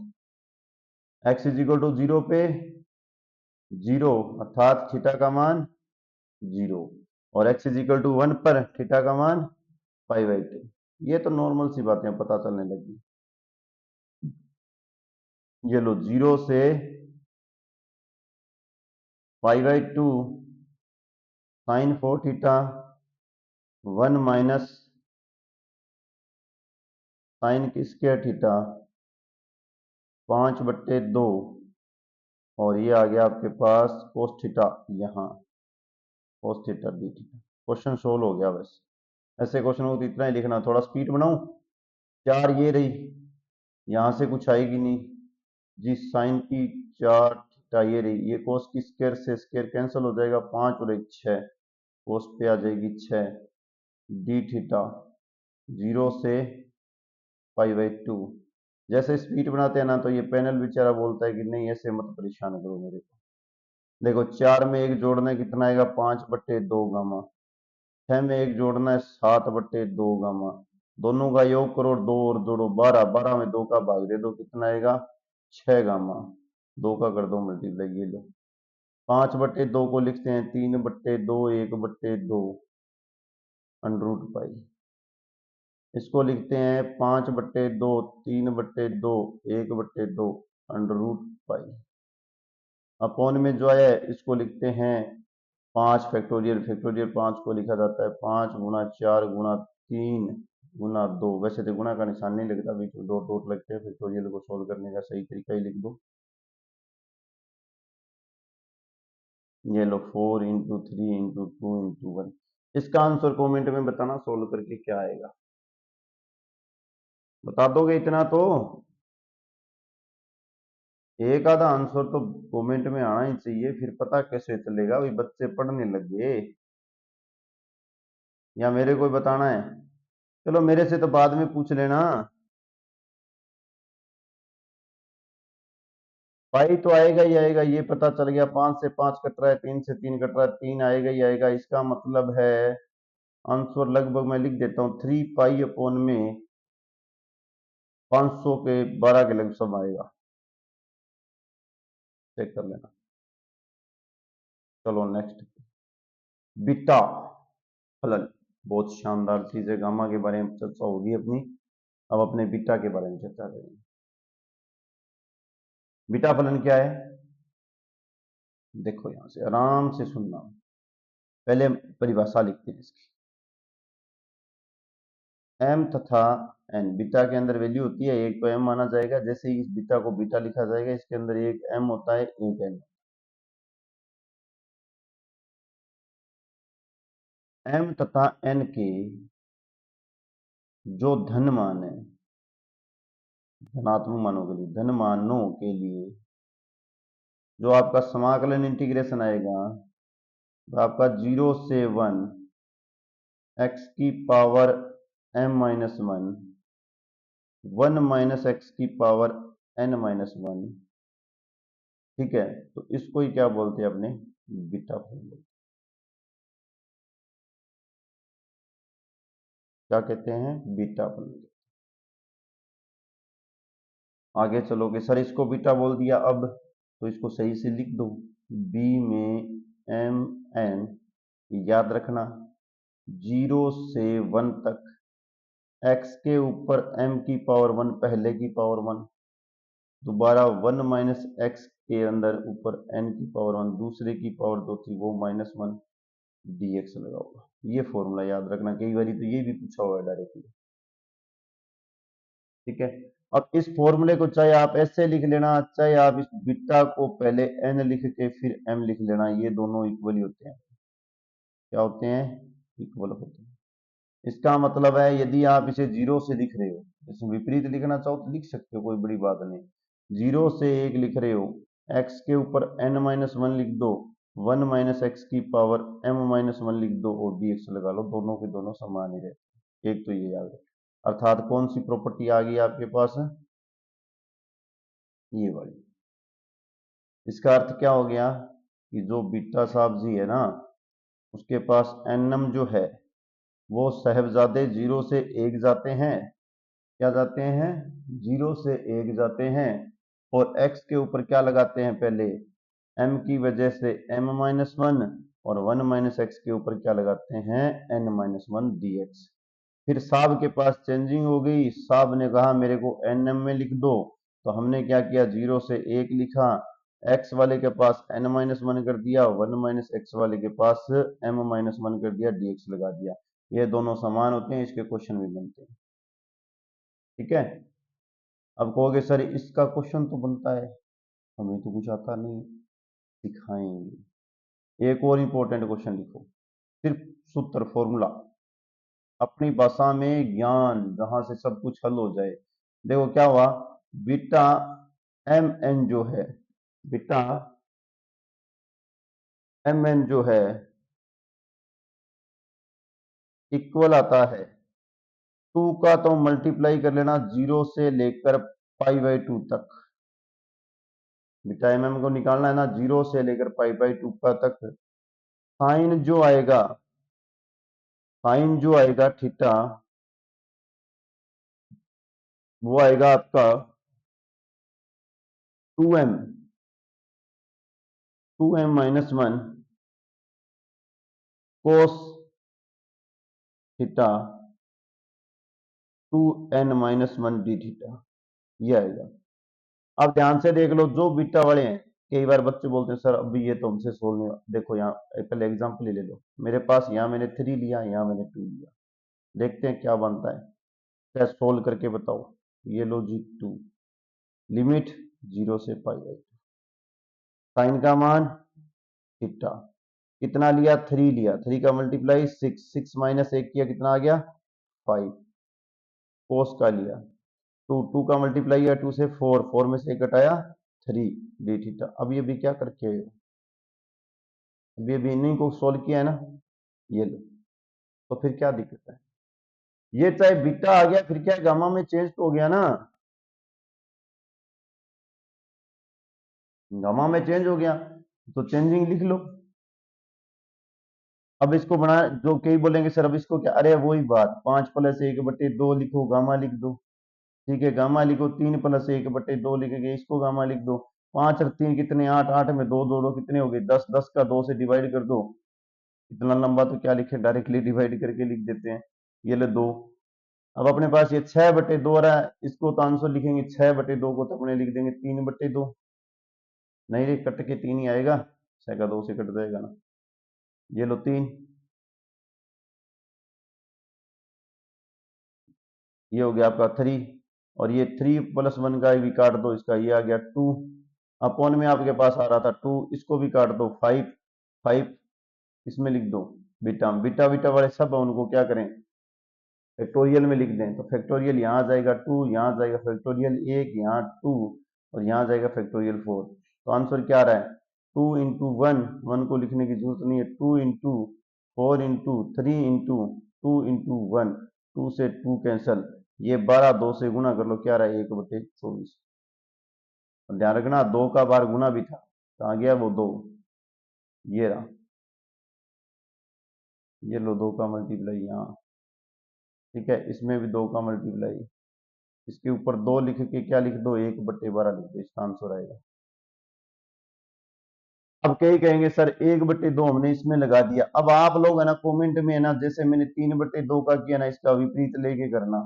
एक्स इज इक्वल टू 0 पे 0 अर्थात थीटा का मान 0, और एक्स इज इक्वल टू 1 पर थीटा का मान 5/2। ये तो नॉर्मल सी बातें पता चलने लगी। ये लो 0 से 5/2 साइन 4 थीटा 1 माइनस साइन की स्क्वायर थीटा 5/2, और ये आ गया आपके पास कोस थीटा, यहाँ कोस theta d theta. Question solve हो गया बस। ऐसे क्वेश्चन को तो इतना ही लिखना, थोड़ा स्पीड बनाऊं, 4 ये रही, यहां से कुछ आएगी नहीं जी, साइन की 4 थीटा ये रही, ये कोस की स्क्वायर से स्क्वायर कैंसिल हो जाएगा, 5 और 1 6, कोस पे आ जाएगी 6, डी थीटा 0 से 5/2। जैसे स्पीड बनाते हैं ना तो ये पैनल बेचारा बोलता है कि नहीं ऐसे मत परेशान करो मेरे को, देखो 4 में 1 जोड़ना है कितना आएगा 5/2 गामा, 6 में 1 जोड़ना है 7/2 गामा, दोनों का योग करो 2 और जोड़ो 12, 12 में 2 का भाग दे दो कितना आएगा 6 गामा, 2 का कर दो मल्टीप्लाई, ये लो 5/2 को लिखते हैं 3/2 1/2 अंडर रूट पाई, इसको लिखते हैं 5/2 3/2 1/2 अंडर रूट पाई, अपॉन में जो है इसको लिखते हैं 5 फैक्टोरियल, फैक्टोरियल 5 को लिखा जाता है 5 गुणा 4 गुणा 3 गुना 2, वैसे तो गुना का निशान नहीं लगता, बीच में डॉट डॉट लगते हैं, फिर तो ये को सोल्व करने का सही तरीका ही लिख दो। ये लो 4 इंटू 3 इंटू 2 इंटू 1। इसका आंसर कमेंट में बताना सोल्व करके क्या आएगा, बता दोगे इतना तो? एक आधा आंसर तो कमेंट में आना ही चाहिए, फिर पता कैसे चलेगा भाई बच्चे पढ़ने लग गए या मेरे को बताना है। चलो मेरे से तो बाद में पूछ लेना। पाई तो आएगा ही आएगा, ये पता चल गया। 5 से 5 कट रहा है, 3 से 3 कट रहा है, 3 आएगा ही आएगा। इसका मतलब है आंसर लगभग मैं लिख देता हूँ 3 पाई अपॉन में 500 के 12 के लगभग सब आएगा, चेक कर लेना। चलो नेक्स्ट, बीटा फलन, बहुत शानदार चीज है। गामा के बारे में चर्चा होगी अपनी, अब अपने बीटा के बारे में चर्चा करेंगे। बीटा फलन क्या है, देखो यहां से आराम से सुनना। पहले परिभाषा लिखते हैं इसकी। एम तथा एन, बीटा के अंदर वैल्यू होती है, एक तो एम माना जाएगा। जैसे ही इस बीटा को बीटा लिखा जाएगा, इसके अंदर एक एम होता है, एक एन। एम तथा एन के जो धन मान है, धनात्मक मानों के लिए, धन मानों के लिए जो आपका समाकलन इंटीग्रेशन आएगा, तो आपका 0 से 1 एक्स की power m minus 1, 1 minus x की पावर n माइनस 1। ठीक है, तो इसको ही क्या बोलते हैं अपने, बीटा फलन बोलते हैं। क्या कहते हैं, बीटा फलन। आगे चलोगे, सर इसको बीटा बोल दिया, अब तो इसको सही से लिख दो। बी में एम एन, याद रखना 0 से 1 तक x के ऊपर m की पावर 1 पहले की पावर 1, दोबारा 1 माइनस एक्स के अंदर ऊपर n की पावर 1 दूसरे की पावर 2 थी, वो माइनस 1 dx लगा होगा। ये फॉर्मूला याद रखना, कई बार तो ये भी पूछा हुआ है डायरेक्टली। ठीक है, अब इस फॉर्मूले को चाहे आप ऐसे लिख लेना, चाहे आप इस बीटा को पहले n लिख के फिर m लिख लेना, ये दोनों इक्वल ही होते हैं। क्या होते हैं, इक्वल होते हैं। इसका मतलब है यदि आप इसे 0 से लिख रहे हो, इसमें विपरीत लिखना चाहो तो लिख सकते हो, कोई बड़ी बात नहीं। 0 से 1 लिख रहे हो, x के ऊपर n माइनस 1 लिख दो, 1 माइनस एक्स की पावर m माइनस 1 लिख दो और dx लगा लो, दोनों के दोनों समान ही रहते। एक तो ये याद रखो। अर्थात कौन सी प्रॉपर्टी आ गई आपके पास, ये वाली। इसका अर्थ क्या हो गया कि जो बीटा साहब जी है ना, उसके पास एनम जो है वो साहेबजादे 0 से 1 जाते हैं, क्या जाते हैं, 0 से 1 जाते हैं, और x के ऊपर क्या लगाते हैं, पहले m की वजह से m माइनस 1, और 1 माइनस एक्स के ऊपर क्या लगाते हैं, n माइनस 1 dx। फिर साहब के पास चेंजिंग हो गई, साहब ने कहा मेरे को nm में लिख दो, तो हमने क्या किया, 0 से 1 लिखा, x वाले के पास n माइनस 1 कर दिया, 1 माइनस एक्स वाले के पास m माइनस 1 कर दिया, dx लगा दिया। ये दोनों समान होते हैं, इसके क्वेश्चन भी बनते हैं। ठीक है, अब कहोगे सर इसका क्वेश्चन तो बनता है, हमें तो कुछ आता नहीं, सिखाएंगे। एक और इंपॉर्टेंट क्वेश्चन लिखो, सिर्फ सूत्र फॉर्मूला, अपनी भाषा में ज्ञान, जहां से सब कुछ हल हो जाए। देखो क्या हुआ, बीटा एम एन जो है, बीटा एम एन जो है इक्वल आता है 2 का, तो मल्टीप्लाई कर लेना 0 से लेकर पाई बाई 2 तक। बीटा एम एम को निकालना है ना, 0 से लेकर पाई बाई 2 का तक। साइन जो आएगा थीटा, वो आएगा आपका 2m, 2m minus 1 cos theta 2n minus 1 D theta, ये आएगा। अब ध्यान से देख लो, जो बीटा वाले हैं, कई बार बच्चे बोलते हैं सर अभी ये तो हमसे सोल्व नहीं, देखो यहाँ पहले एग्जांपल ले लो, मेरे पास यहाँ मैंने 3 लिया, यहाँ मैंने 2 लिया, देखते हैं क्या बनता है। टेस्ट सोल्व करके बताओ। ये लो जी 2, लिमिट 0 से पाई। साइन का मान थीटा कितना लिया, 3 लिया, 3 का मल्टीप्लाई 6, 6 माइनस 1 किया कितना आ गया 5। कोस का लिया 2, 2 का मल्टीप्लाई किया 2 से 4, 4 में से 1 घटाया 3 डी थीटा। अब ये भी क्या करके आए हो, अभी अभी इन्हीं को सोल्व किया है ना, ये लो। तो फिर क्या दिक्कत है, ये चाहे बीटा आ गया फिर क्या गामा में चेंज तो हो गया ना, गामा में चेंज हो गया तो चेंजिंग लिख लो। अब इसको बना, जो कई बोलेंगे सर अब इसको क्या, अरे वही बात 5 प्लस 1/2 लिखो, गामा लिख दो। ठीक है, गामा लिखो, 3 प्लस 1/2 लिखेंगे, इसको गामा लिख दो। 5 और 3 कितने, 8, 8 में 2, 2, 2 कितने हो गए 10, 10 का 2 से डिवाइड कर दो। इतना लंबा तो क्या लिखे, डायरेक्टली डिवाइड करके लिख देते हैं। ये ले 2। अब अपने पास ये 6/2 आ रहा है, इसको तो आंसर लिखेंगे 6/2 को तो अपने लिख देंगे 3/2। नहीं रे, कट के 3 ही आएगा, 6 का 2 से कट जाएगा ना। ये लो 3, ये हो गया आपका 3, और ये 3 प्लस 1 का भी काट दो, इसका ये आ गया 2। अपॉन में आपके पास आ रहा था 2, इसको भी काट दो 5, 5 इसमें लिख दो। बीटा बीटा बीटा वाले सब उनको क्या करें, फैक्टोरियल में लिख दें। तो फैक्टोरियल यहाँ आ जाएगा 2, यहाँ आ जाएगा फैक्टोरियल 1, यहाँ 2, और यहाँ आ जाएगा फैक्टोरियल 4। तो आंसर क्या आ रहा है, 2 इंटू 1, 1 को लिखने की जरूरत नहीं है, 2 इंटू 4 इंटू 3 इंटू 2 इंटू 1, 2 से 2 कैंसल, ये 12, 2 से गुना कर लो, क्या रहा है 1/24। ध्यान रखना 2 का बार गुना भी था, कहाँ गया वो 2, ये रहा, ये लो 2 का मल्टीप्लाई यहाँ। ठीक है, इसमें भी 2 का मल्टीप्लाई, इसके ऊपर 2 लिख के क्या लिख दो, 1/12 लिख दो, इसका आंसर आएगा। अब कई कहेंगे सर 1/2 हमने इसमें लगा दिया। अब आप लोग है ना कमेंट में है ना, जैसे मैंने 3/2 का किया ना, इसका विपरीत लेके करना,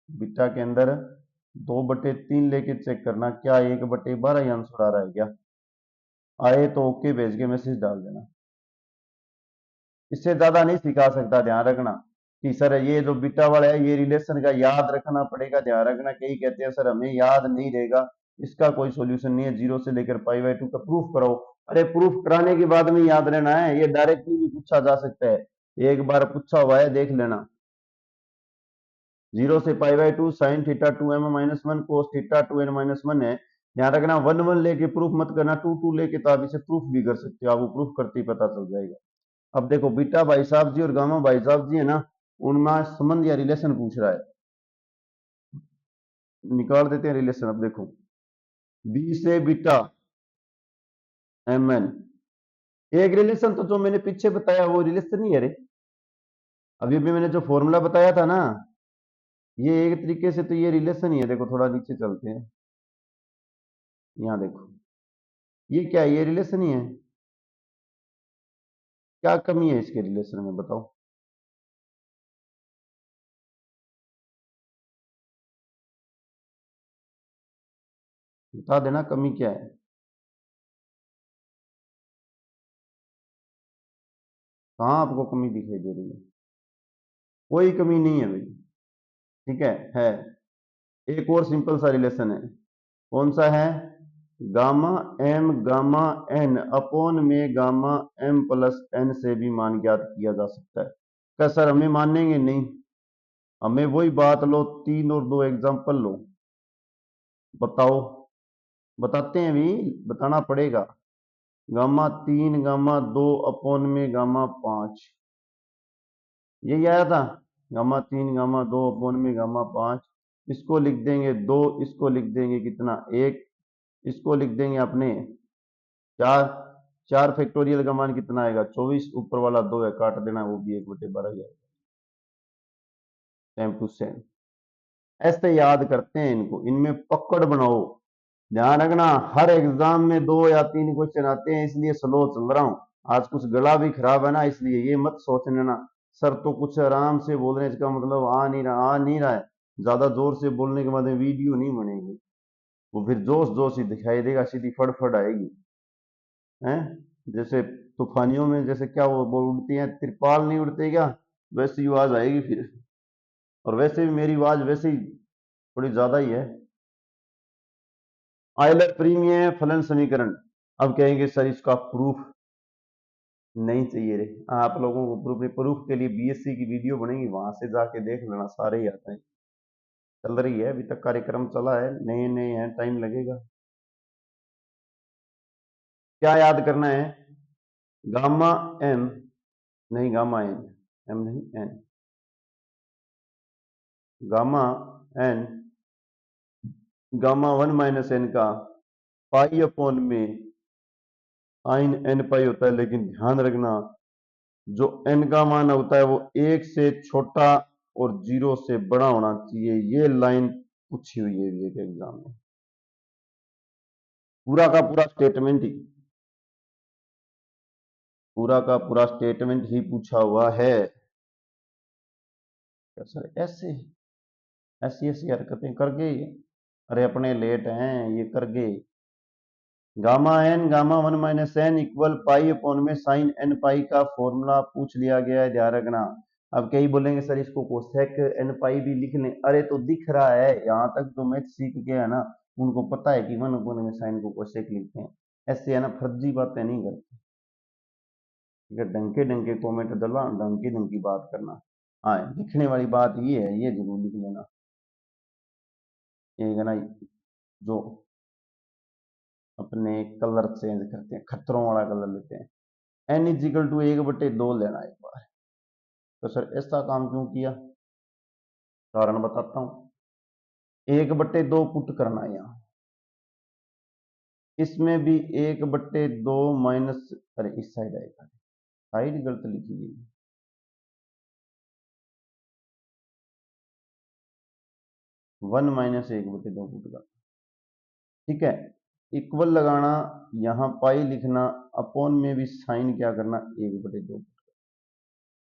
बीटा के अंदर 2/3 लेके चेक करना, क्या 1/12 ही आंसर आ रहा है क्या। आए तो ओके भेज के मैसेज डाल देना, इससे ज्यादा नहीं सिखा सकता। ध्यान रखना कि सर ये जो बीटा वाला है ये रिलेशन का याद रखना पड़ेगा। ध्यान रखना, कई कहते हैं सर हमें याद नहीं रहेगा, इसका कोई सॉल्यूशन नहीं है, 0 से लेकर π/2 का प्रूफ करो। अरे प्रूफ कराने के बाद में याद रहना है, ये डायरेक्टली भी पूछा जा सकता है, एक बार पूछा हुआ है देख लेना। 0 से π/2 sine theta 2m-1 cos theta 2n-1 है। ध्यान रखना 1 1 लेके प्रूफ मत करना, 2 2 लेके तो आप इसे प्रूफ भी कर सकते हो, आपको प्रूफ करते ही पता चल जाएगा। अब देखो बीटा भाई साहब जी और गामा भाई साहब जी है ना, उनमें संबंध या रिलेशन पूछ रहा है, निकाल देते हैं रिलेशन। अब देखो बी से बीटा mn, एक रिलेशन तो जो मैंने पीछे बताया वो रिलेशन नहीं है रे, अभी भी मैंने जो फॉर्मूला बताया था ना, ये एक तरीके से तो ये रिलेशन ही है। देखो थोड़ा नीचे चलते हैं, यहाँ देखो ये क्या है, ये रिलेशन ही है। क्या कमी है इसके रिलेशन में बताओ, बता देना कमी क्या है। कहाँ आपको कमी दिखाई दे रही है, कोई कमी नहीं है भाई। ठीक है एक और सिंपल सा रिलेशन है, कौन सा है, gamma m gamma n upon में गामा एम प्लस एन से भी मान ज्ञात किया जा सकता है। क्या सर हमें मानेंगे, नहीं, हमें वही बात लो, 3 और 2 एग्जांपल लो, बताओ, बताते हैं भी, बताना पड़ेगा। गामा 3 गामा 2 अपॉन में गामा 5, यही आया था, गामा 3 गामा 2 अपॉन में गामा 5। इसको लिख देंगे 2, इसको लिख देंगे कितना 1, इसको लिख देंगे अपने 4, 4 फैक्टोरियल का मान कितना आएगा 24, ऊपर वाला 2 है काट देना, वो भी 1/12 ही आएगा। सेम टू सेम ऐसे याद करते हैं इनको, इनमें पकड़ बनाओ। ध्यान रखना हर एग्जाम में 2 या 3 क्वेश्चन आते हैं, इसलिए स्लो चल रहा हूं। आज कुछ गला भी खराब है ना, इसलिए ये मत सोच लेना सर तो कुछ आराम से बोल रहे हैं, इसका मतलब आ नहीं रहा है। ज्यादा जोर से बोलने के बाद वीडियो नहीं बनेगी, वो फिर जोश जोश ही दिखाई देगा, सीधी फड़फड़ आएगी हैं। जैसे तूफानियों में जैसे क्या वो बोल उड़ती हैं, तिरपाल नहीं उड़ते क्या, वैसी आवाज आएगी फिर। और वैसे भी मेरी आवाज वैसे ही थोड़ी ज्यादा ही है। आयलर प्रीमियम फलन समीकरण। अब कहेंगे सर इसका प्रूफ नहीं चाहिए रे। आप लोगों को प्रूफ के लिए बीएससी की वीडियो बनेगी, वहां से जाके देख लेना, सारे ही आते हैं। चल रही है अभी तक, कार्यक्रम चला है, नए नए हैं, टाइम लगेगा। क्या याद करना है? गामा एम, नहीं गामा एन, एम नहीं n, gamma n, gamma 1 - n का पाई अपॉन में साइन एन पाई होता है। लेकिन ध्यान रखना, जो एन का मान होता है वो 1 से छोटा और 0 से बड़ा होना चाहिए। ये लाइन पूछी हुई है एक एग्जाम में, पूरा का पूरा स्टेटमेंट ही, पूरा का पूरा स्टेटमेंट ही पूछा हुआ है। सर ऐसे ऐसी ऐसी हरकतें कर गए, अरे अपने लेट हैं ये कर गए। Gamma 1 - n equal pi upon में साइन एन पाई का फॉर्मूला पूछ लिया गया है, ध्यान रखना। अब कई बोलेंगे सर इसको कोसेक एन पाई भी लिख लें। अरे तो दिख रहा है, यहाँ तक जो मैथ सीख गया है ना, उनको पता है कि 1 अपॉन में साइन को कोसेक लिखते हैं। ऐसे है ना, फर्जी बातें नहीं करते। ठीक है, डंके डंके कॉमेंट डलवा, डंकी डंकी बात करना। हाँ, लिखने वाली बात ये है, ये जरूर लिख लेना। ये है ना, जो अपने कलर चेंज करते हैं, खतरों वाला कलर लेते हैं। एन इजिकल टू 1/2 लेना एक बार। तो सर ऐसा काम क्यों किया, कारण बताता हूं। 1/2 पुट करना है यहाँ, इसमें भी 1/2 माइनस, अरे इस साइड आएगा, साइड गलत लिखी गई, 1 - 1/2 पुट करना। ठीक है, इक्वल लगाना, यहां पाई लिखना, अपॉन में भी साइन क्या करना, 1/2।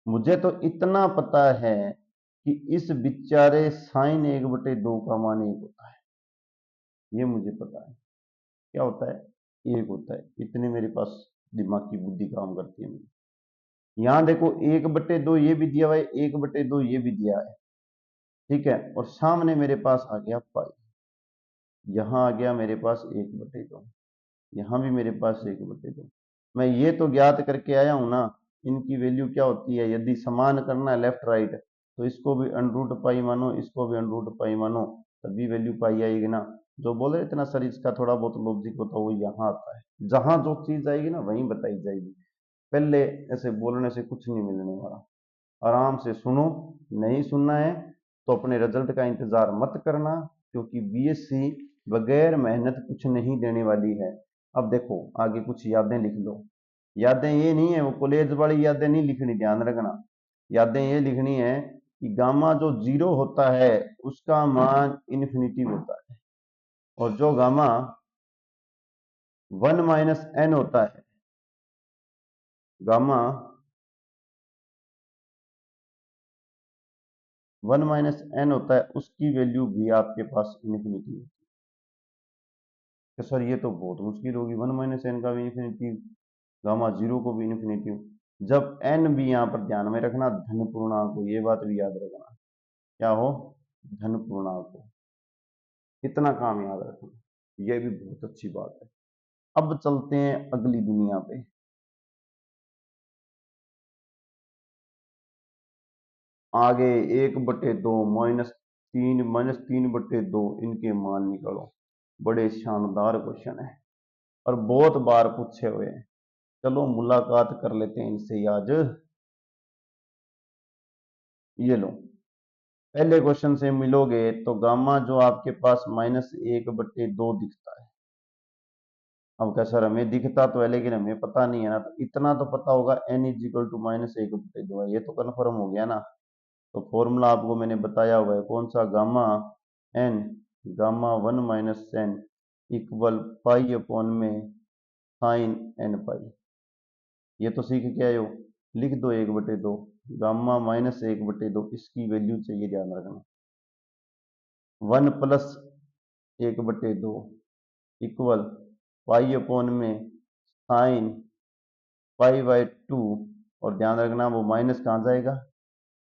मुझे तो इतना पता है कि इस बेचारे साइन 1/2 का मान 1 होता है, ये मुझे पता है। क्या होता है, 1 होता है। इतने मेरे पास दिमाग की बुद्धि काम करती है मेरी। यहां देखो 1/2 ये भी दिया हुआ है, 1/2 ये भी दिया है। ठीक है, और सामने मेरे पास आ गया पाई, यहां आ गया मेरे पास 1/2, यहां भी मेरे पास 1/2। मैं ये तो ज्ञात करके आया हूं ना, इनकी वैल्यू क्या होती है। यदि समान करना है लेफ्ट राइट, तो इसको भी अंडरूट पाई मानो, इसको भी अंडरूट पाई मानो, तभी वैल्यू पाई आएगी ना। जो बोले इतना सर इसका थोड़ा बहुत लॉजिक होता है, वो यहाँ आता है। जहां जो चीज आएगी ना वहीं बताई जाएगी, पहले ऐसे बोलने से कुछ नहीं मिलने वाला। आराम से सुनो, नहीं सुनना है तो अपने रिजल्ट का इंतजार मत करना, क्योंकि बीएससी बगैर मेहनत कुछ नहीं देने वाली है। अब देखो आगे कुछ यादें लिख लो। यादें ये नहीं है, वो कॉलेज वाली यादें नहीं लिखनी, ध्यान रखना। यादें ये लिखनी है कि गामा जो 0 होता है उसका मान इन्फिनिटी होता है, और जो गामा 1 - एन होता है, गामा 1 - एन होता है, उसकी वैल्यू भी आपके पास इन्फिनिटी है। तो सर ये तो बहुत मुश्किल होगी, 1 - एन का भी इन्फिनिटी, गामा 0 को भी इन्फिनिटी। जब एन भी यहाँ पर ध्यान में रखना, धन पूर्णांक हो, ये बात भी याद रखना, क्या हो, धन पूर्णांक हो। इतना काम याद रखना, ये भी बहुत अच्छी बात है। अब चलते हैं अगली दुनिया पे। आगे 1/2 -3/2 इनके मान निकालो। बड़े शानदार क्वेश्चन है और बहुत बार पूछे हुए हैं। चलो मुलाकात कर लेते हैं इनसे आज। ये लो, पहले क्वेश्चन से मिलोगे तो गामा जो आपके पास -1/2 दिखता है। अब क्या सर हमें दिखता तो है लेकिन हमें पता नहीं है ना, तो इतना तो पता होगा, n इजिकल टू -1/2 है, ये तो कन्फर्म हो गया ना। तो फॉर्मूला आपको मैंने बताया हुआ है, कौन सा, gamma n, gamma 1 - n equal pi upon में साइन एन पाई। ये तो सीख के आए हो, लिख दो 1/2, गामा -1/2, इसकी वैल्यू चाहिए, ध्यान रखना। 1 + 1/2 इक्वल पाई अपॉन में साइन पाई/2, और ध्यान रखना वो माइनस कहाँ जाएगा,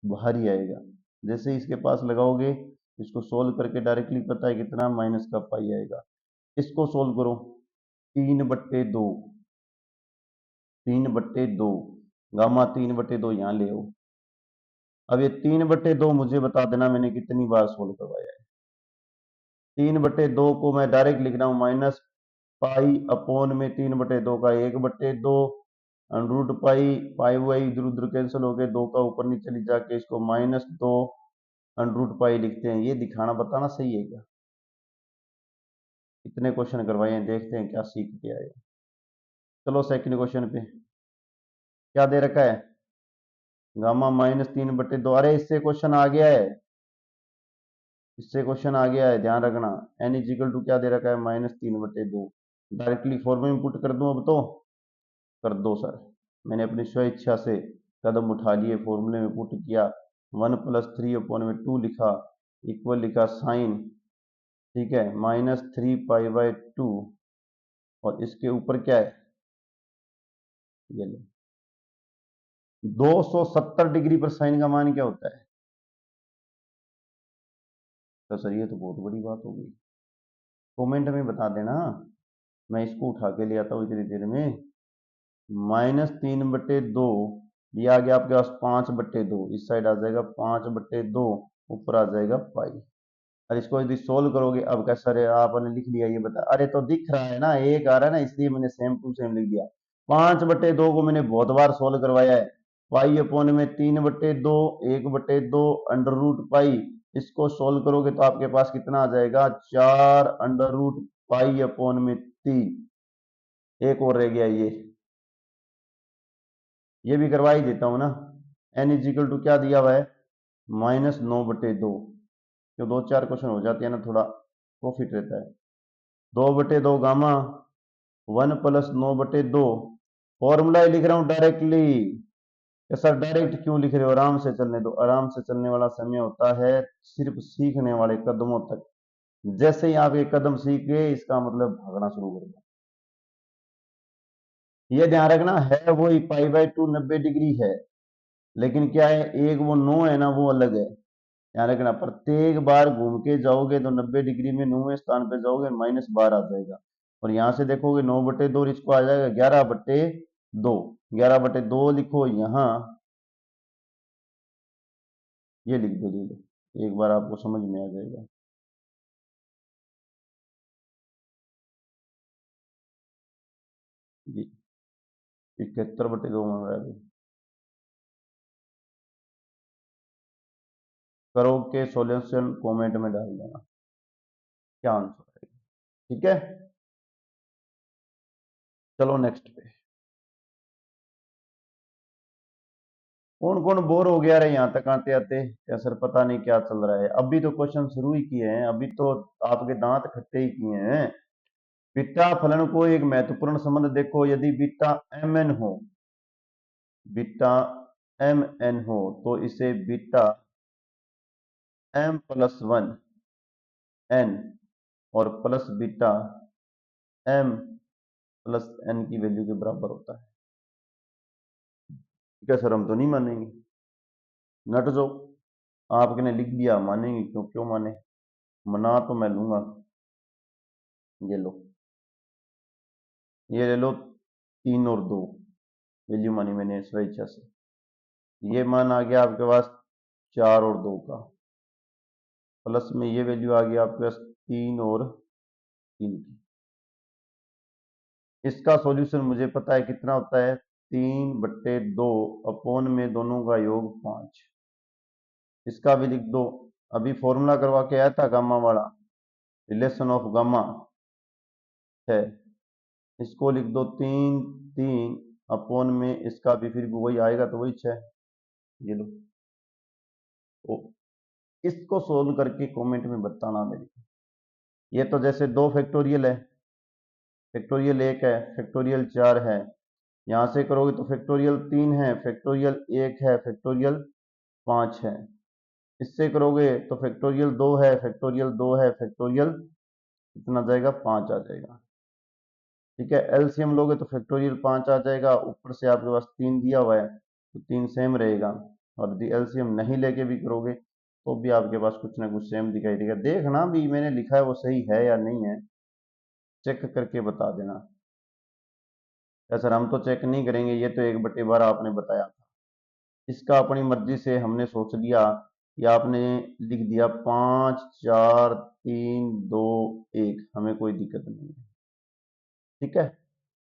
बाहर ही आएगा। जैसे ही इसके पास लगाओगे, इसको सोल्व करके डायरेक्टली पता है कितना माइनस का पाई आएगा। इसको सोल्व करो, 3/2, 3/2, गामा 3/2 यहाँ ले आओ। अब ये 3/2 मुझे बता देना मैंने कितनी बार सोल्व करवाया है। 3/2 को मैं डायरेक्ट लिख रहा हूं माइनस पाई अपॉन में 3/2 का 1/2 रूट पाई, पाई वाई इधर उधर कैंसिल हो गए, 2 का ऊपर नीचे ले जाके इसको -2 रूट पाई लिखते हैं। ये दिखाना बताना सही है क्या? इतने क्वेश्चन करवाए हैं, देखते हैं क्या सीख के आए। चलो सेकंड क्वेश्चन पे क्या दे रखा है, गामा -3/2। अरे इससे क्वेश्चन आ गया है, इससे क्वेश्चन आ गया है, ध्यान रखना। n इजिकल टू क्या दे रखा है, -3/2। डायरेक्टली फॉर्मूले में पुट कर दूं अब तो? कर दो सर, मैंने अपनी स्वेच्छा से कदम उठा लिए, फॉर्मूले में पुट किया, 1+3/2 लिखा, इक्वल लिखा साइन, ठीक है, -3π/2, और इसके ऊपर क्या है, ये लो 270 डिग्री पर साइन का मान क्या होता है? तो सर ये तो बहुत बड़ी बात हो गई, कमेंट में बता देना, मैं इसको उठा के ले आता हूँ इतनी देर में। -3/2 दिया आ गया आपके पास 5/2, इस साइड आ जाएगा 5/2, ऊपर आ जाएगा पाई। और इसको यदि सोल्व करोगे, अब क्या सर आपने लिख लिया ये बता, अरे तो दिख रहा है ना, एक आ रहा है ना, इसलिए मैंने सेम टू सेम लिख दिया। 5/2 को मैंने बहुत बार सोल्व करवाया है, पाई अपॉन में 3/2, 1/2 अंडर रूट पाई। इसको सोल्व करोगे तो आपके पास कितना आ जाएगा, 4 अंडर रूट पाई अपॉन में 3। एक और रह गया ये भी करवा ही देता हूं ना। n इजिकल टू क्या दिया हुआ है, -9/2। जो 2-4 क्वेश्चन हो जाते हैं ना, थोड़ा प्रॉफिट रहता है। 2/2 गामा 1+9/2, फॉर्मूला ही लिख रहा हूं डायरेक्टली। सर डायरेक्ट क्यों लिख रहे हो, आराम से चलने दो। आराम से चलने वाला समय होता है सिर्फ सीखने वाले कदमों तक। जैसे ही आप एक कदम सीख गए, इसका मतलब भागना शुरू कर दो। ये ध्यान रखना, है वही π/2 90 डिग्री है, लेकिन क्या है, एक वो 9 है ना, वो अलग है। ध्यान रखना, प्रत्येक बार घूम के जाओगे तो 90 डिग्री में 9वें स्थान पे जाओगे, -12 आ जाएगा। और यहां से देखोगे 9/2, और इसको आ जाएगा 11/2। 11/2 लिखो यहां, ये लिख दो, एक बार आपको समझ में आ जाएगा। जी 71/2 में रहा है। करो के सॉल्यूशन कमेंट में डाल देना क्या आंसर है, ठीक है। चलो नेक्स्ट पे, कौन कौन बोर हो गया रहे यहाँ तक आते आते, क्या सर पता नहीं क्या चल रहा है। अभी तो क्वेश्चन शुरू ही किए हैं, अभी तो आपके दांत खट्टे ही किए हैं। बीटा फलन को एक महत्वपूर्ण संबंध देखो, यदि बीटा mn हो, बीटा mn हो, तो इसे बीटा m+1 n और प्लस बीटा m+n की वैल्यू के बराबर होता है। ठीक है सर, हम तो नहीं मानेंगे, नट जो आपके ने लिख दिया, मानेंगे क्यों, क्यों माने, मना तो मैं लूंगा। ये लो, ये ले लो, 3 और 2 वैल्यू मानी मैंने स्वेच्छा से। ये मान आ गया आपके पास 4 और 2 का, प्लस में ये वैल्यू आ गया आपके पास 3 और 3 की। इसका सॉल्यूशन मुझे पता है कितना होता है, 3/2 अपॉन में दोनों का योग 5। इसका भी लिख दो, अभी फॉर्मूला करवा के आया था गामा वाला, रिलेशन ऑफ गामा है, इसको लिख दो 3 अपॉन में इसका भी फिर भी वही आएगा, तो वही 6। ये लो, तो इसको सोल्व करके कमेंट में बताना मेरे। ये तो जैसे 2 फैक्टोरियल है, फैक्टोरियल 1 है, फैक्टोरियल 4 है, यहां से करोगे तो फैक्टोरियल 3 है, फैक्टोरियल 1 है, फैक्टोरियल 5 है। इससे करोगे तो फैक्टोरियल 2 है, फैक्टोरियल 2 है, फैक्टोरियल कितना जाएगा, 5 आ जाएगा। ठीक है, एलसीएम लोगे तो फैक्टोरियल 5 आ जाएगा, ऊपर से आपके पास 3 दिया हुआ है तो 3 सेम रहेगा। और यदि एलसीएम नहीं लेके भी करोगे तो भी आपके पास कुछ ना कुछ सेम दिखाई देगा। देखना भी मैंने लिखा है वो सही है या नहीं है, चेक करके बता देना। या सर हम तो चेक नहीं करेंगे, ये तो 1/12 आपने बताया था, इसका अपनी मर्जी से हमने सोच लिया या आपने लिख दिया 5 4 3 2 1, हमें कोई दिक्कत नहीं है। ठीक है,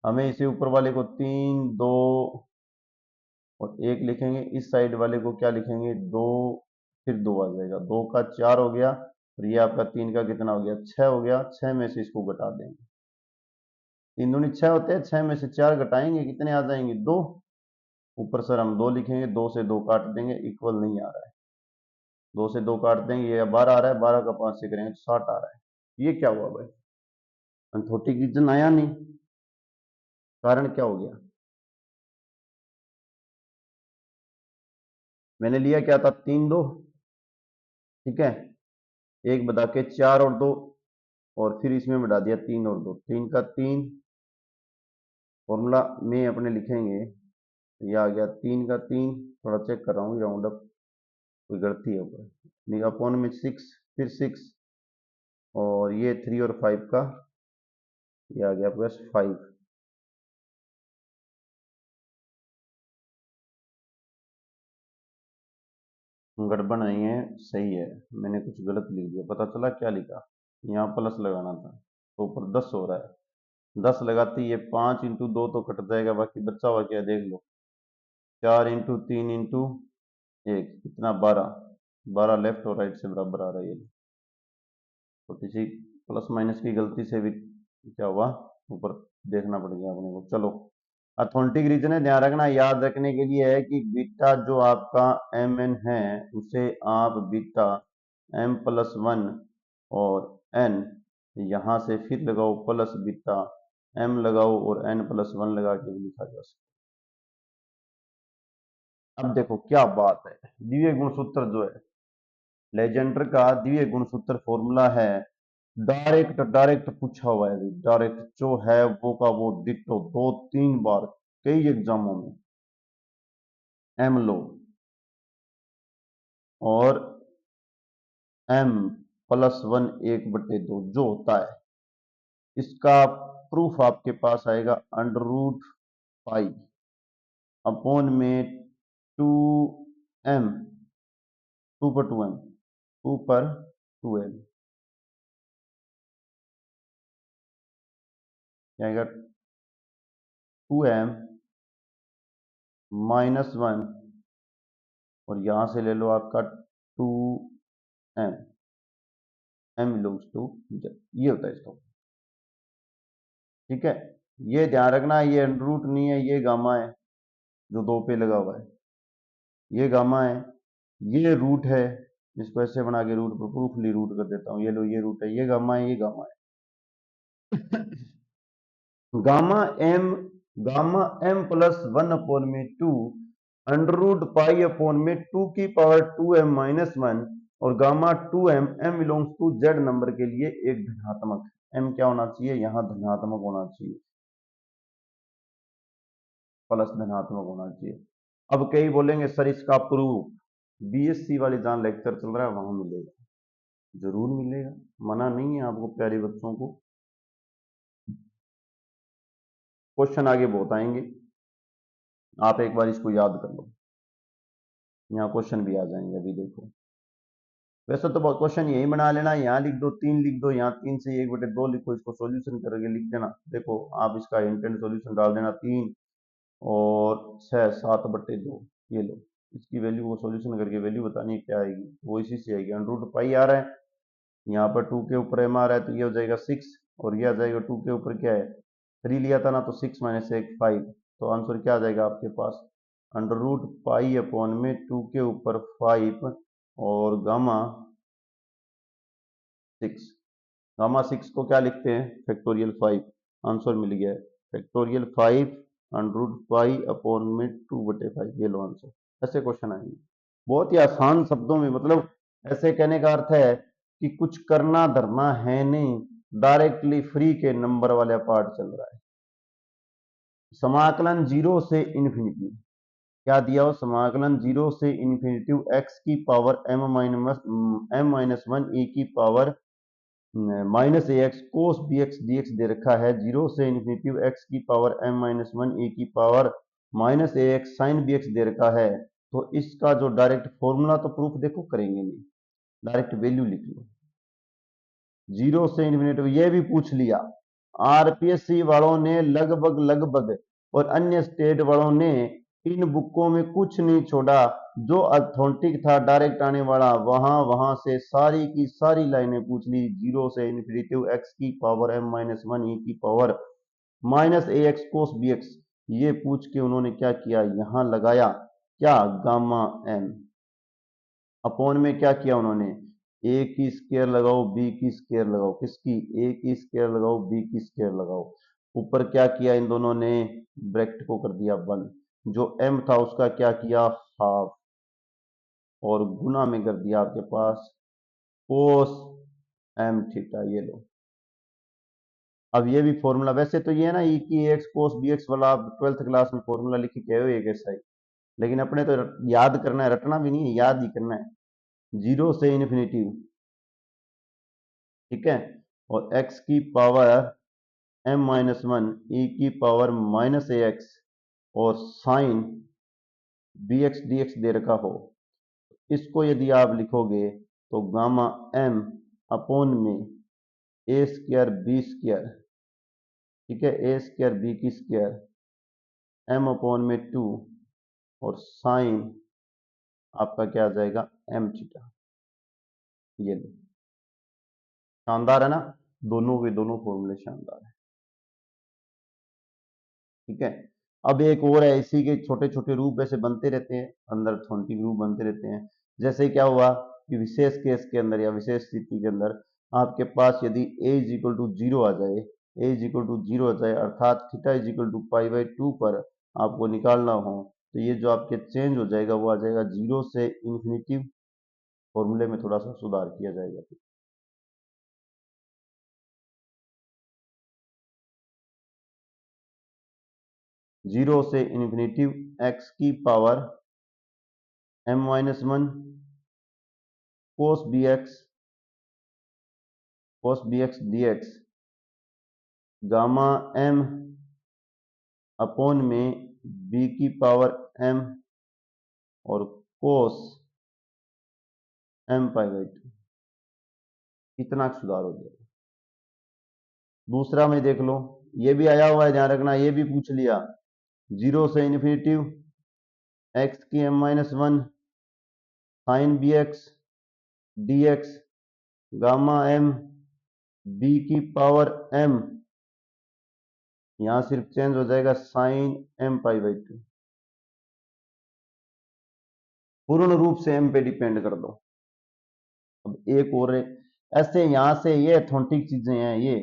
हमें इसे ऊपर वाले को 3 2 और 1 लिखेंगे, इस साइड वाले को क्या लिखेंगे 2, फिर 2 आ जाएगा, 2 का 4 हो गया और ये आपका 3 का कितना हो गया 6 हो गया। 6 में से इसको घटा देंगे, 3 दूनी 6 होते हैं, 6 में से 4 घटाएंगे कितने आ जाएंगे 2। ऊपर सर हम 2 लिखेंगे, 2 से 2 काट देंगे, इक्वल नहीं आ रहा है, 2 से 2 काट देंगे, ये 12 आ रहा है, 12 का 5 से करेंगे तो 60 आ रहा है। ये क्या हुआ भाई, अनथोटिक रीजन आया नहीं, कारण क्या हो गया, मैंने लिया क्या था 3 2, ठीक है, 1 बता के 4 और 2, और फिर इसमें बढ़ा दिया 3 और 2, 3 का 3, फॉर्मूला में अपने लिखेंगे, ये आ गया 3 का 3, थोड़ा चेक कर रहा हूँ राउंड अप कोई गलती है ऊपर, अपॉन में 6, फिर 6 और ये 3 और 5 का, ये आ गया प्लस 5। गड़बड़ नहीं है, सही है, मैंने कुछ गलत लिख दिया, पता चला क्या लिखा, यहाँ प्लस लगाना था तो ऊपर 10 हो रहा है, 10 लगाती ये 5 इंटू 2 तो कट जाएगा, बाकी बच्चा हुआ क्या देख लो, 4 इंटू 3 इंटू 1 कितना 12, 12 लेफ्ट और राइट से बराबर आ रहा है, ये छोटी सी प्लस माइनस की गलती से भी क्या हुआ ऊपर देखना पड़ गया अपने को। चलो अथोंटिक रीजन है, ध्यान रखना, याद रखने के लिए है कि बीटा जो आपका एम एन है उसे आप बीटा एम प्लस 1 और एन, यहां से फिर लगाओ प्लस बीटा एम लगाओ और एन प्लस 1 लगा के भी लिखा जा सकता। अब देखो क्या बात है, द्वितीय गुणसूत्र जो है लेजेंडर का द्वितीय गुणसूत्र फॉर्मूला है, डायरेक्ट डायरेक्ट पूछा हुआ है, डायरेक्ट जो है वो का वो डिट्टो 2-3 बार कई एग्जामों में, एम लो और एम प्लस 1 1/2 जो होता है, इसका प्रूफ आपके पास आएगा अंडर रूट पाई अपॉन में 2m, 2 पर 2m, 2 पर 2m क्या आएगा 2m -1 और यहां से ले लो आपका 2m, m belongs to z, ये होता है इसका। ठीक है, ये ध्यान रखना, ये अंडर रूट नहीं है, ये गामा है जो 2 पे लगा हुआ है, ये गामा है, ये रूट है, इसको ऐसे बना के रूट पर प्रूफली रूट कर देता हूँ, ये लो ये रूट है, ये गामा है, ये गामा है। गामा एम प्लस 1 अपॉन में 2 अंडर रूट पाई अपॉन में 2 की पावर 2m -1 और gamma 2m m belongs to z number के लिए एक धनात्मक, m क्या होना चाहिए यहाँ धनात्मक होना चाहिए, प्लस धनात्मक होना चाहिए। अब कई बोलेंगे सर इसका प्रूफ, बीएससी वाले जहां लेक्चर चल रहा है वहां मिलेगा, जरूर मिलेगा, मना नहीं है आपको प्यारे बच्चों को, क्वेश्चन आगे बहुत आएंगे, आप एक बार इसको याद कर लो, यहाँ क्वेश्चन भी आ जाएंगे अभी देखो। वैसे तो बहुत क्वेश्चन यही बना लेना, यहाँ लिख दो 3 लिख दो, यहाँ 3 से 1/2 लिखो, इसको सॉल्यूशन करके लिख देना, देखो आप इसका इंटेंट सॉल्यूशन डाल देना 3 और 6 7/2, ये लो इसकी वैल्यू को सॉल्यूशन करके वैल्यू बतानी है क्या आएगी, वो इसी से आएगी, अंडर रूट पाई आ रहा है, यहाँ पर 2 के ऊपर एम आ रहा है तो ये हो जाएगा 6 और ये आ जाएगा 2 के ऊपर क्या है 3 लिया था ना, तो 6 - 1 5, तो आंसर क्या आ जाएगा आपके पास अंडर रूट पाई अपॉन में 2 के ऊपर 5 और गामा 6, गामा 6 को क्या लिखते हैं फैक्टोरियल 5, आंसर मिल गया है factorial 5 under root pi upon में 2/5, ये लो आंसर। ऐसे क्वेश्चन आएंगे बहुत ही आसान शब्दों में, मतलब ऐसे कहने का अर्थ है कि कुछ करना धरना है नहीं, डायरेक्टली फ्री के नंबर वाला पार्ट चल रहा है, समाकलन 0 से इन्फिनिटी, क्या दिया हो, समाकलन 0 से इन्फिनिटी एक्स की पावर m-1 e की power minus a x cos b x d x दे रखा है। 0 से इन्फिनिटी एक्स की पावर m-1 e की power minus a x sine b x दे रखा है। तो इसका जो डायरेक्ट फॉर्मूला तो प्रूफ देखो करेंगे नहीं, डायरेक्ट वैल्यू लिख लो। 0 से इन्फिनिटी ये भी पूछ लिया, आरपीएससी वालों ने लगभग और अन्य स्टेट वालों ने इन बुकों में कुछ नहीं छोड़ा, जो अथेंटिक था डायरेक्ट आने वाला वहां से सारी की सारी लाइनें पूछ ली। 0 से इन्फिनिटी एक्स की पावर m-1 e की power minus a x cos b x, ये पूछ के उन्होंने क्या किया, यहां लगाया क्या, गामा एम। अपॉन में क्या किया उन्होंने, ए की स्क्वायर लगाओ बी की स्क्वायर लगाओ, किसकी, ए की स्क्वायर लगाओ बी की स्क्वायर लगाओ। ऊपर क्या किया इन दोनों ने, ब्रैकेट को कर दिया 1, जो m था उसका क्या किया, हाफ, और गुना में कर दिया आपके पास कोस m थीटा। ये लो, अब ये भी फॉर्मूला, वैसे तो ये है ना, ई की एक्स कोस बी एक्स वाला आप 12th क्लास में फॉर्मूला लिख के गए हो एक ऐसा ही, लेकिन अपने तो याद करना है, रटना भी नहीं है, याद ही करना है। 0 से इन्फिनिटी, ठीक है, और x की पावर m-1 e की पावर माइनस ए एक्स और sine b x d x दे रखा हो, इसको यदि आप लिखोगे तो गामा m अपॉन में ए स्क्वायर बी स्क्वायर, ठीक है, ए स्क्वायर बी की स्क्वायर m अपॉन में 2 और साइन आपका क्या आ जाएगा m थीटा। ये लो, शानदार है ना, दोनों के दोनों फॉर्मूले शानदार है, ठीक है। अब एक और है, इसी के छोटे छोटे रूप ऐसे बनते रहते हैं, अंदर छोटी रूप बनते रहते हैं। जैसे क्या हुआ कि विशेष केस के अंदर या विशेष स्थिति के अंदर आपके पास यदि a इज इक्वल टू 0 आ जाए, a इज इक्वल टू 0 आ जाए, अर्थात थीटा इज इक्वल टू पाई/2 पर आपको निकालना हो, तो ये जो आपके चेंज हो जाएगा वो आ जाएगा 0 से इन्फिनिटी, फॉर्मूले में थोड़ा सा सुधार किया जाएगा। 0 से इन्फिनिटी एक्स की power m-1 cos b x d x gamma m upon में b की पावर m और कोस m π/2, इतना सुधार हो जाएगा। दूसरा में देख लो, ये भी आया हुआ है, ध्यान रखना, ये भी पूछ लिया। 0 से इन्फिनिटी एक्स की m-1 sine b x d x gamma m b की पावर m, यहां सिर्फ चेंज हो जाएगा साइन m π/2, पूर्ण रूप से m पे डिपेंड कर दो। अब एक और है, ऐसे यहां से ये अथेंटिक चीजें हैं, ये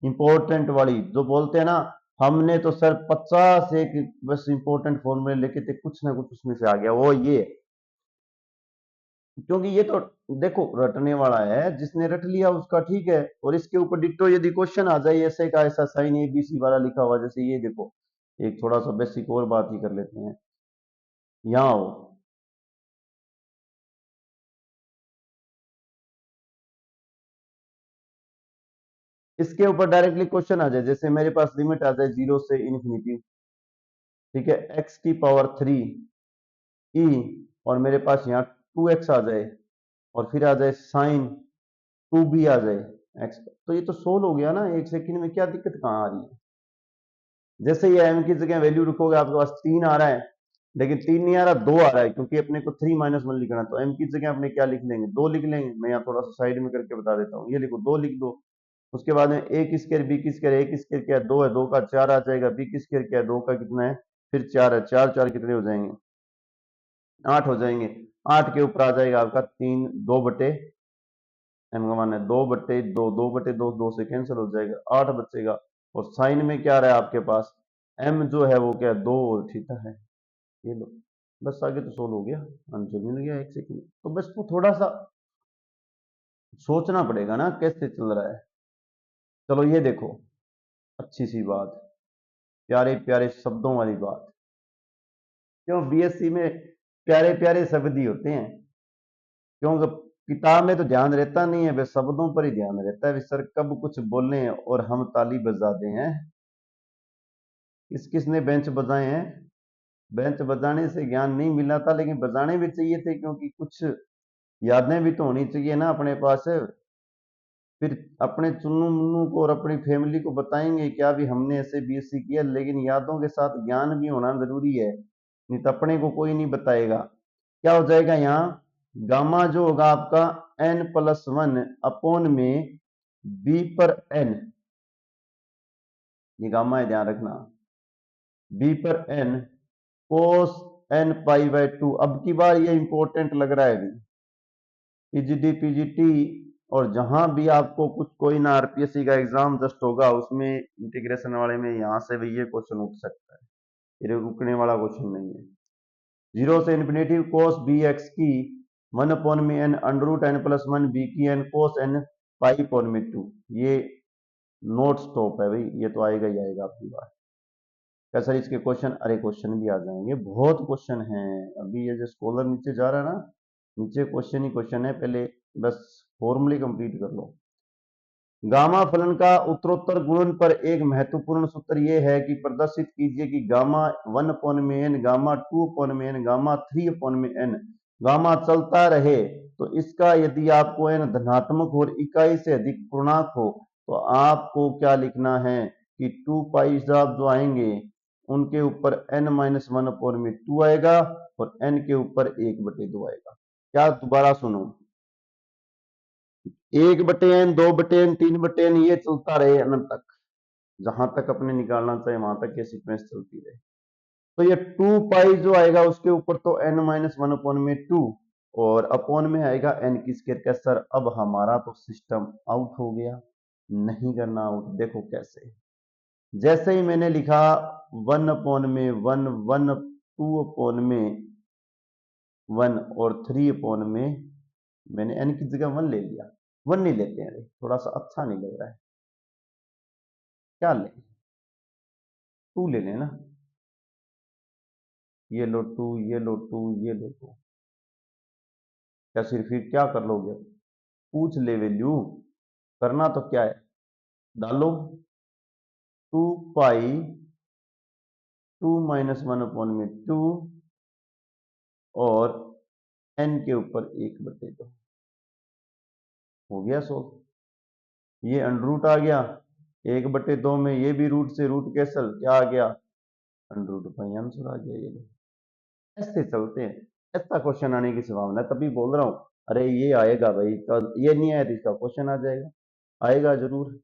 इंपॉर्टेंट वाली जो बोलते हैं ना, हमने तो सर 50 एक बस इंपॉर्टेंट फॉर्मूले लेके थे, कुछ ना कुछ उसमें से आ गया, वो ये, क्योंकि ये तो देखो रटने वाला है, जिसने रट लिया उसका ठीक है, और इसके ऊपर डिट्टो यदि क्वेश्चन आ जाए ऐसे का ऐसा साइन ए बी सी वाला लिखा हुआ, जैसे ये देखो, एक थोड़ा सा बेसिक और बात ही कर लेते हैं, यहाँ हो, इसके ऊपर डायरेक्टली क्वेश्चन आ जाए, जैसे मेरे पास लिमिट आ जाए 0 से इन्फिनिटी, ठीक है, x की पावर 3 e, और मेरे पास यहाँ 2x आ जाए, और फिर आ जाए साइन 2b आ जाए x, तो ये तो सोल्व हो गया ना एक सेकंड में, क्या दिक्कत कहाँ आ रही है। जैसे ये m की जगह वैल्यू रखोगे, आपके पास 3 आ रहा है, लेकिन 3 नहीं आ रहा, 2 आ रहा है, क्योंकि अपने को 3-1 लिखना है, तो m की जगह अपने क्या लिख लेंगे, 2 लिख लेंगे। मैं यहाँ थोड़ा सा साइड में करके बता देता हूँ, ये लिखो 2 लिख दो। उसके बाद में a की स्क्वायर बी की स्क्वायर, a की स्क्वायर क्या है 2 है, 2 का 4 आ जाएगा, b की स्क्वायर क्या है 2 का कितना है, फिर 4 है, 4 4 कितने हो जाएंगे, 8 हो जाएंगे। 8 के ऊपर आ जाएगा आपका 3, 2 बटे m का मान है 2/2, 2/2, 2 से कैंसिल हो जाएगा, 8 बचेगा। और साइन में क्या रहा है आपके पास, m जो है वो क्या है 2 और थीटा है। ये लो, बस आगे तो सोल्व हो गया, आंसर मिल गया एक सेकंड। तो बस तो थोड़ा सा सोचना पड़ेगा ना कैसे चल रहा है। चलो ये देखो, अच्छी सी बात, प्यारे प्यारे शब्दों वाली बात, क्यों बीएससी में प्यारे प्यारे शब्द ही होते हैं, क्योंकि किताब में तो ध्यान रहता नहीं है, वे शब्दों पर ही ध्यान रहता है। वे सर कब कुछ बोले और हम ताली बजा दें हैं। किस किसने बेंच बजाए हैं? बेंच बजाने से ज्ञान नहीं मिला था, लेकिन बजाने भी चाहिए थे, क्योंकि कुछ यादें भी तो होनी चाहिए ना अपने पास। फिर अपने चुन्नू मुन्नू को और अपनी फैमिली को बताएंगे क्या भी हमने ऐसे बीएससी किया, लेकिन यादों के साथ ज्ञान भी होना जरूरी है, नहीं तो अपने को कोई नहीं बताएगा। क्या हो जाएगा यहाँ, गामा जो होगा आपका n+1 अपॉन में b पर n, ये गामा है ध्यान रखना, b पर n cos n π/2। अब की बार ये इंपॉर्टेंट लग रहा है अभी, पीजीडी पीजीटी और जहां भी आपको कुछ कोई ना आरपीएससी का एग्जाम जस्ट होगा उसमें इंटीग्रेशन वाले में यहां से भी ये क्वेश्चन उठ सकता है, ये रुकने वाला क्वेश्चन नहीं है। 0 से इन्फिनेटिव cos बी एक्स की 1 में n √n+1 b की n cos n π/2, ये नोट स्टॉप है भाई, ये तो आएगा ही आएगा आपकी बार। क्या सर इसके क्वेश्चन? अरे क्वेश्चन भी आ जाएंगे, बहुत क्वेश्चन हैं। अभी ये जो स्कॉलर नीचे जा रहा है ना, नीचे क्वेश्चन ही क्वेश्चन है, पहले बस फॉर्मूले कंप्लीट कर लो। गामा फलन का उत्तरोत्तर गुणन पर एक महत्वपूर्ण सूत्र यह है कि प्रदर्शित कीजिए कि गामा 1 में n, गामा 2 में n, गामा 3 में n गामा चलता रहे तो इसका यदि आपको n धनात्मक और इकाई से अधिक पूर्णांक हो तो आपको क्या लिखना है कि 2 पाई जो आएंगे उनके ऊपर n-1/2 आएगा और n के ऊपर 1/2 आएगा। क्या दोबारा सुनो, 1/n, 2/n, 3/n ये चलता रहे अनंत तक, जहां तक अपने निकालना चाहे वहां तक ये सीक्वेंस चलती रहे। तो ये 2 पाई जो आएगा उसके ऊपर तो n-1/2 और अपॉन में आएगा n की स्क्वायर का। सर अब हमारा तो सिस्टम आउट हो गया, नहीं करना आउट। देखो कैसे, जैसे ही मैंने लिखा 1/1, 1, 2 में 1 और 3 में मैंने n की जगह 1 ले लिया। 1 नहीं लेते हैं, थोड़ा सा अच्छा नहीं लग रहा है, क्या ले, 2 ले लेना, ये लो 2, ये लो 2, ये लो 2। क्या सिर्फ फिर क्या कर लोगे, पूछ ले वैल्यू, करना तो क्या है, डालो 2 पाई 2-1/2 और n के ऊपर 1/2 हो गया। सो ये अंडर आ गया 1/2 में, ये भी रूट से रूट कैंसल, क्या आ गया अंडर आंसर आ गया। ये ऐसे चलते हैं, ऐसा क्वेश्चन आने की संभावना है, तभी बोल रहा हूं अरे ये आएगा भाई, तो ये नहीं आया तो इसका क्वेश्चन आ जाएगा, आएगा जरूर।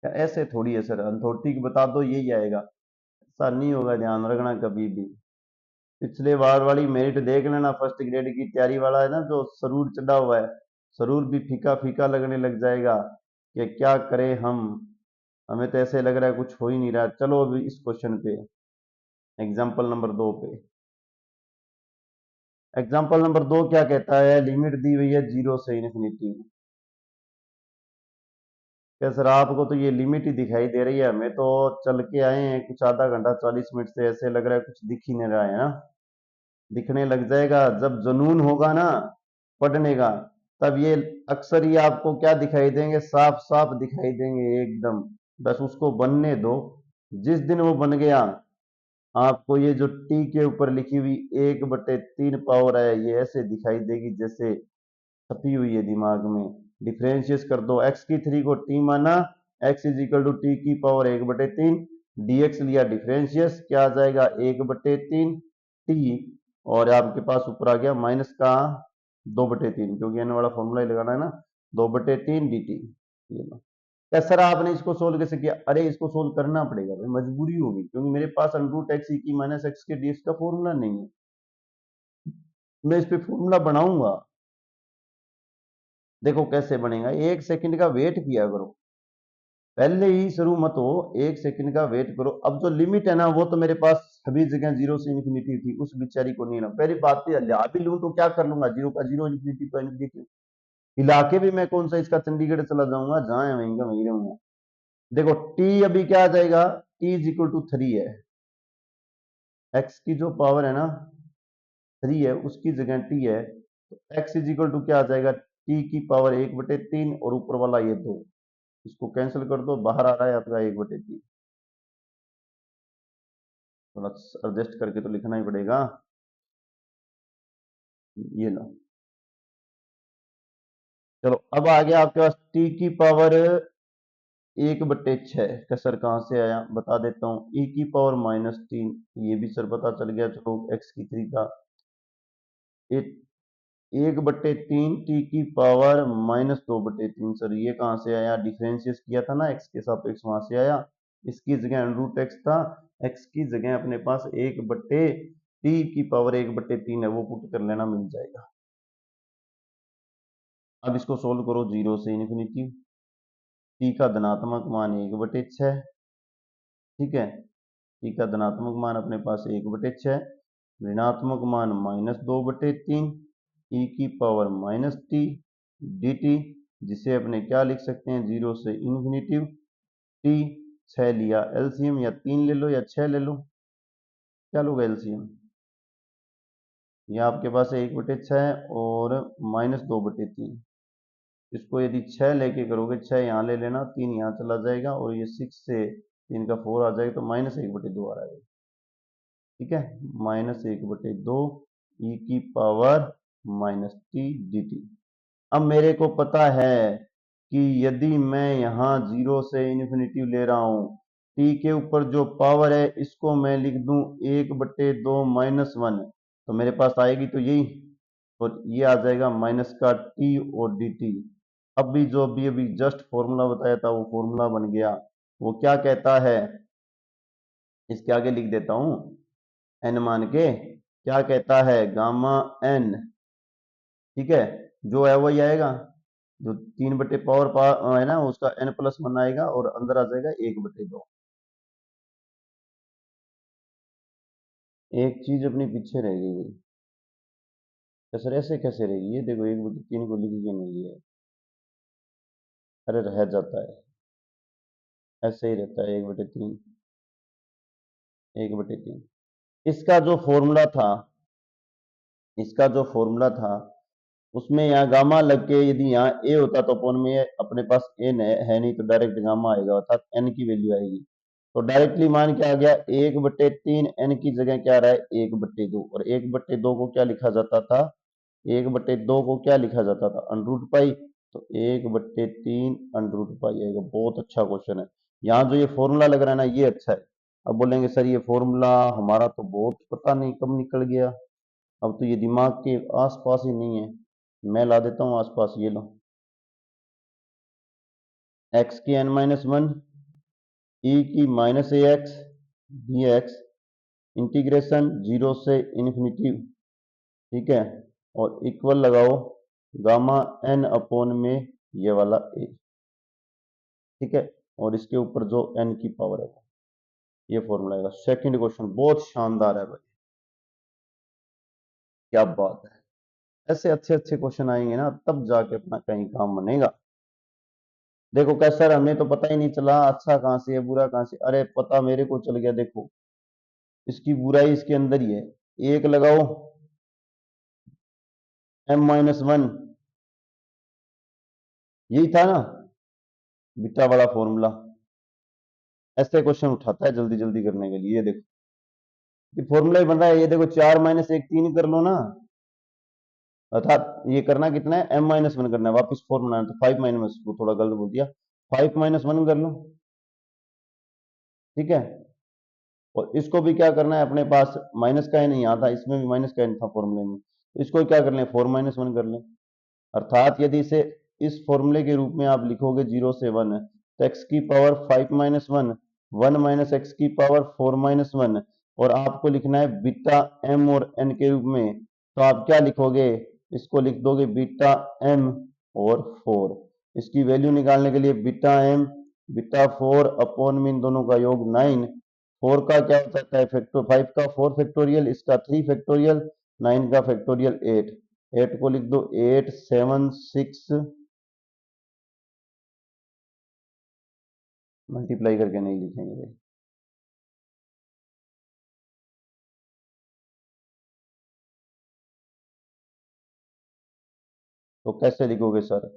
ऐसे थोड़ी है सर, अथॉरिटी बता दो यही आएगा, ऐसा नहीं होगा, ध्यान रखना कभी भी। पिछले बार वाली मेरिट देख लेना, फर्स्ट ग्रेड की तैयारी वाला है ना जो सरूर चढ़ा हुआ है, सरूर भी फीका फीका लगने लग जाएगा कि क्या करें हम, हमें तो ऐसे लग रहा है कुछ हो ही नहीं रहा। चलो अभी इस क्वेश्चन पे, एग्जाम्पल नंबर 2 पे, एग्जाम्पल नंबर 2 क्या कहता है, लिमिट दी हुई है 0 से इन्फिनिटी। क्या सर आपको तो ये लिमिट ही दिखाई दे रही है, हमें तो चल के आए हैं कुछ आधा घंटा 40 मिनट से, ऐसे लग रहा है कुछ दिख ही नहीं रहा है ना। दिखने लग जाएगा जब जुनून होगा ना पढ़ने का, तब ये अक्सर ही आपको क्या दिखाई देंगे, साफ साफ दिखाई देंगे एकदम। बस उसको बनने दो, जिस दिन वो बन गया आपको ये जो टी के ऊपर लिखी हुई 1/3 पावर है ये ऐसे दिखाई देगी जैसे छपी हुई है दिमाग में। डिफरेंशिएट कर दो, x की 3 को t माना, x is equal to t की पावर 1/3, dx लिया डिफरेंशियस, क्या आ जाएगा 1/3 t, और आपके पास ऊपर आ गया माइनस का 2/3, क्योंकि एन वाला फॉर्मूला ही लगाना है ना, 2/3 dt। ये लो। क्या सर आपने इसको सोल्व कैसे किया? अरे इसको सोल्व करना पड़ेगा भाई, मजबूरी होगी, क्योंकि मेरे पास √x e की माइनस x के dx का फॉर्मूला नहीं है, मैं इस पे फॉर्मूला बनाऊंगा। देखो कैसे बनेगा, 1 सेकंड का वेट किया करो, पहले ही शुरू मत हो, 1 सेकंड का वेट करो। अब जो लिमिट है ना वो तो मेरे पास सभी जगह 0 से इन्फिनिटी थी, उस बेचारी को नहीं ना, पहली बात है ला भी लूं तो क्या कर लूंगा, 0 का 0, इन्फिनिटी का इन्फिनिटी, हिला के भी मैं कौन सा इसका चंडीगढ़ चला जाऊंगा, जहां है वहीं का वहीं रहूंगा। देखो टी अभी क्या आ जाएगा, t इज इक्वल टू 3 है, x की जो पावर है ना 3 है उसकी जगह t है, तो x इज इक्वल टू क्या आ जाएगा, t की पावर 1/3 और ऊपर वाला ये 2, इसको कैंसिल कर दो, बाहर आ रहा है आपका 1/3। थोड़ा एडजस्ट करके तो लिखना ही पड़ेगा। ये लो, चलो अब आ गया आपके पास t की पावर 1/6, का सर कहाँ से आया बता देता हूँ, e की पावर -3, ये भी सर पता चल गया, चलो x की 3 का 1/3 टी की पावर -2/3, सर ये कहाँ से आया, डिफरेंशिएट किया था ना x के सापेक्ष, वहां से आया। इसकी जगह √x था, x की जगह अपने पास 1/t की पावर 1/3 है, वो पुट कर लेना, मिल जाएगा। अब इसको सोल्व करो, 0 से इन्फिनिटी, t का धनात्मक मान 1/6, ठीक है, t का धनात्मक मान अपने पास 1/6, ऋणात्मक मान -2/3, e की पावर -t dt, जिसे अपने क्या लिख सकते हैं, 0 से इन्फिनिटी t, 6 लिया एलसीएम, या 3 ले लो या 6 ले लो, क्या लोगे एलसीएम, ये आपके पास 1/6 है और -2/3, इसको यदि 6 लेके करोगे, 6 यहाँ ले लेना, 3 यहाँ चला जाएगा और ये 6 से 3 का 4 आ जाएगा, तो -1/2 आ रहा है, ठीक है, -1/2 ई की पावर -t dt। अब मेरे को पता है कि यदि मैं यहाँ 0 से इन्फिनिटी ले रहा हूँ, t के ऊपर जो पावर है इसको मैं लिख दूं 1/2 -1, तो मेरे पास आएगी तो यही, और ये आ जाएगा माइनस का t और dt। अब भी जो अभी अभी जस्ट फॉर्मूला बताया था वो फॉर्मूला बन गया, वो क्या कहता है, इसके आगे लिख देता हूं, n मान के क्या कहता है, गामा n, ठीक है, जो है वही आएगा, जो 3/पावर है ना उसका n+1 आएगा और अंदर आ जाएगा 1/2। एक चीज अपनी पीछे रह गई, तो सर ऐसे कैसे रहेगी, ये देखो 1/3 को लिख के नहीं लिया है। अरे रह जाता है, ऐसे ही रहता है 1/3, 1/3। इसका जो फॉर्मूला था, इसका जो फॉर्मूला था उसमें यहाँ गामा लग के यदि यहाँ ए होता तो अपन में अपने पास एन है नहीं, तो डायरेक्ट गामा आएगा, अर्थात एन की वैल्यू आएगी, तो डायरेक्टली मान क्या आ गया, 1/3, एन की जगह क्या आ रहा है 1/2, और 1/2 को क्या लिखा जाता था, 1/2 को क्या लिखा जाता था, √पाई, तो 1/3 √पाई आएगा। बहुत अच्छा क्वेश्चन है, यहाँ जो ये फॉर्मूला लग रहा है ना ये अच्छा है। अब बोलेंगे सर ये फॉर्मूला हमारा तो बहुत पता नहीं कब निकल गया, अब तो ये दिमाग के आसपास ही नहीं है, मैं ला देता हूँ आसपास, ये लो, x की n-1, e की -ax dx, इंटीग्रेशन 0 से इन्फिनिटी, ठीक है, और इक्वल लगाओ गामा n अपॉन में ये वाला a, ठीक है, और इसके ऊपर जो n की पावर है ये फॉर्मूला आएगा। सेकंड क्वेश्चन बहुत शानदार है भाई, क्या बात है, ऐसे अच्छे अच्छे क्वेश्चन आएंगे ना तब जाके अपना कहीं काम बनेगा। देखो क्या सर हमें तो पता ही नहीं चला, अच्छा कहाँ से है बुरा कहाँ से, अरे पता मेरे को चल गया, देखो इसकी बुराई इसके अंदर ही है, एक लगाओ m-1, यही था ना बीटा वाला फॉर्मूला, ऐसे क्वेश्चन उठाता है जल्दी जल्दी करने के लिए, ये देखो ये फॉर्मूला ही बन रहा है, ये देखो 4 - 1 3 कर लो ना, अर्थात ये करना कितना है, m-1 करना है, वापस फोर बनाना, तो 5 - वो थोड़ा गलत बोल दिया, 5 - 1 कर लो, ठीक है, और इसको भी क्या करना है, अपने पास माइनस का एन यहाँ था, इसमें भी माइनस का एन था फॉर्मूले में, तो इसको क्या कर लें 4 - 1 कर लें, अर्थात यदि इसे इस फॉर्मूले के रूप में आप लिखोगे 0 से 1, तो x की पावर 5 - 1, 1 माइनस एक्स की पावर 4 - 1, और आपको लिखना है बीटा m और n के रूप में, तो आप क्या लिखोगे, इसको लिख दोगे बीटा m और 4, इसकी वैल्यू निकालने के लिए बीटा m बीटा 4 अपॉन में इन दोनों का योग 9, 4 का क्या हो जाता है फैक्टर, 5 का 4 फैक्टोरियल, इसका 3 फैक्टोरियल, 9 का फैक्टोरियल 8, 8 को लिख दो 8 7 6, मल्टीप्लाई करके नहीं लिखेंगे भाई, तो कैसे लिखोगे सर?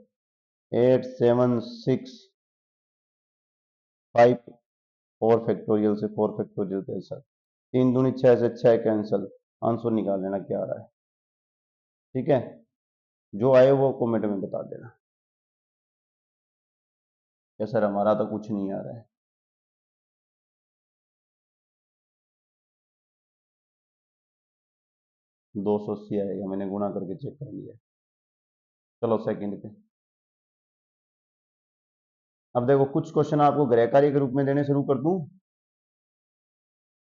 8765 4 फैक्टोरियल से 4 फैक्टोरियल कैंसल, 3 दूनी 6 से 6 कैंसल, आंसर निकाल लेना क्या आ रहा है। ठीक है, जो आए वो कमेंट में बता देना। या सर हमारा तो कुछ नहीं आ रहा है। 280 आएगा, मैंने गुणा करके चेक कर लिया। चलो सेकंड पे। अब देखो कुछ क्वेश्चन आपको गृह कार्य के रूप में देने शुरू कर दूं।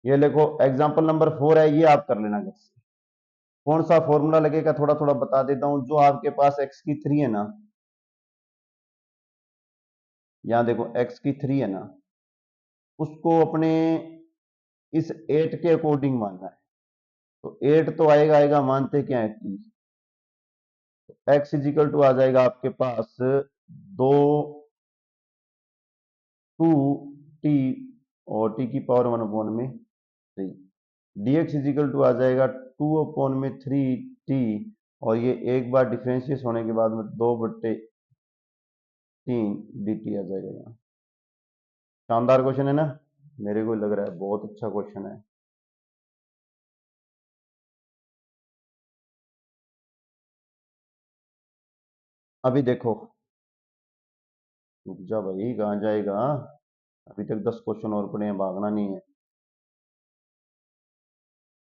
ये देखो एग्जाम्पल नंबर 4 है, ये आप कर लेना घर से। कौन सा फॉर्मूला लगेगा थोड़ा थोड़ा बता देता हूं। जो आपके पास एक्स की 3 है ना, यहां देखो एक्स की 3 है ना, उसको अपने इस 8 के अकॉर्डिंग मानना है। तो 8 तो आएगा आएगा, मानते क्या है टी। तो एक्स इजिकल टू आ जाएगा आपके पास 2 2 टी, और टी की पावर 1 में 3। dx इजिकल टू आ जाएगा 2/3 टी, और ये एक बार डिफरेंशिएट होने के बाद में 2/3 डी टी आ जाएगा यहाँ। शानदार क्वेश्चन है ना, मेरे को लग रहा है बहुत अच्छा क्वेश्चन है। अभी देखो, रुक जा भाई, कहाँ जाएगा? अभी तक 10 क्वेश्चन और पड़े हैं, भागना नहीं है।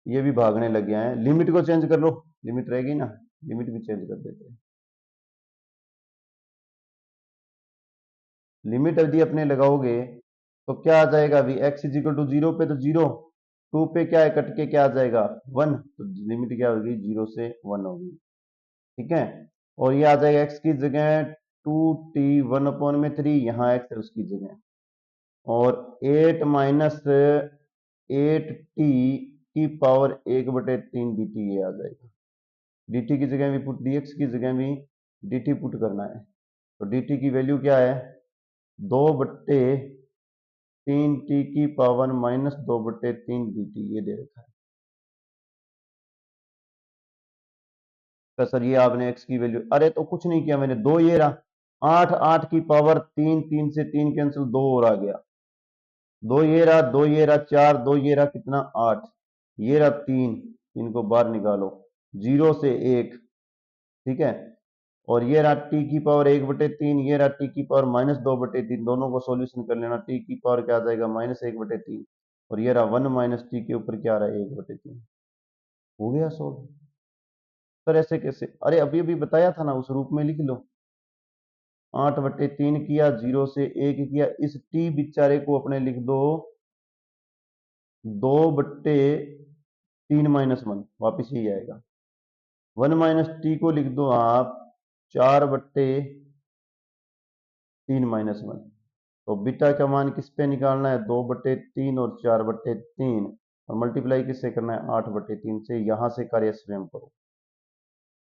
ये भी भागने लग गया है। लिमिट को चेंज कर लो, लिमिट रहेगी ना, लिमिट भी चेंज कर देते हैं। लिमिट यदि अपने लगाओगे तो क्या आ जाएगा? अभी एक्स इजिकल टू 0 पे तो 0, 2 पे क्या है कट के क्या आ जाएगा? 1, तो लिमिट क्या होगी? 0 से 1 होगी। ठीक है, और ये आ जाएगा एक्स की जगह 2t 1/3, यहाँ एक्स है उसकी जगह, और 8 - 8t की पावर 1/3 dt ये आ जाएगा। dt की जगह भी पुट, dx की जगह भी dt पुट करना है। तो dt की वैल्यू क्या है? 2/3t की पावर -2/3 dt ये दे रखा है। तो सर ये आपने x की वैल्यू, अरे तो कुछ नहीं किया मैंने, दो ये रहा 8, 8 की पावर 3, 3 से 3 कैंसिल, 2 और आ गया, दो ये रहा, दो ये रहा 4, दो ये रहा कितना 8, ये रहा 3, इनको बाहर निकालो, 0 से 1। ठीक है, और ये रहा टी की पावर 1/3, ये रहा टी की पावर -2/3, दोनों को सॉल्यूशन कर लेना, टी की पावर क्या आ जाएगा? -1/3, और ये रहा 1 - टी के ऊपर क्या रहा है? 1/3। हो गया सोल्व। सर ऐसे कैसे? अरे अभी अभी बताया था ना, उस रूप में लिख लो। 8/3 किया, 0 से 1 किया, इस टी बेचारे को अपने लिख दो 2/3 - 1, वापिस यही आएगा। 1 - टी को लिख दो आप 4/3 - 1। तो बीटा का मान किस पे निकालना है? 2/3 और 4/3, और मल्टीप्लाई किससे करना है? 8/3 से। यहां से कार्य स्वयं करो।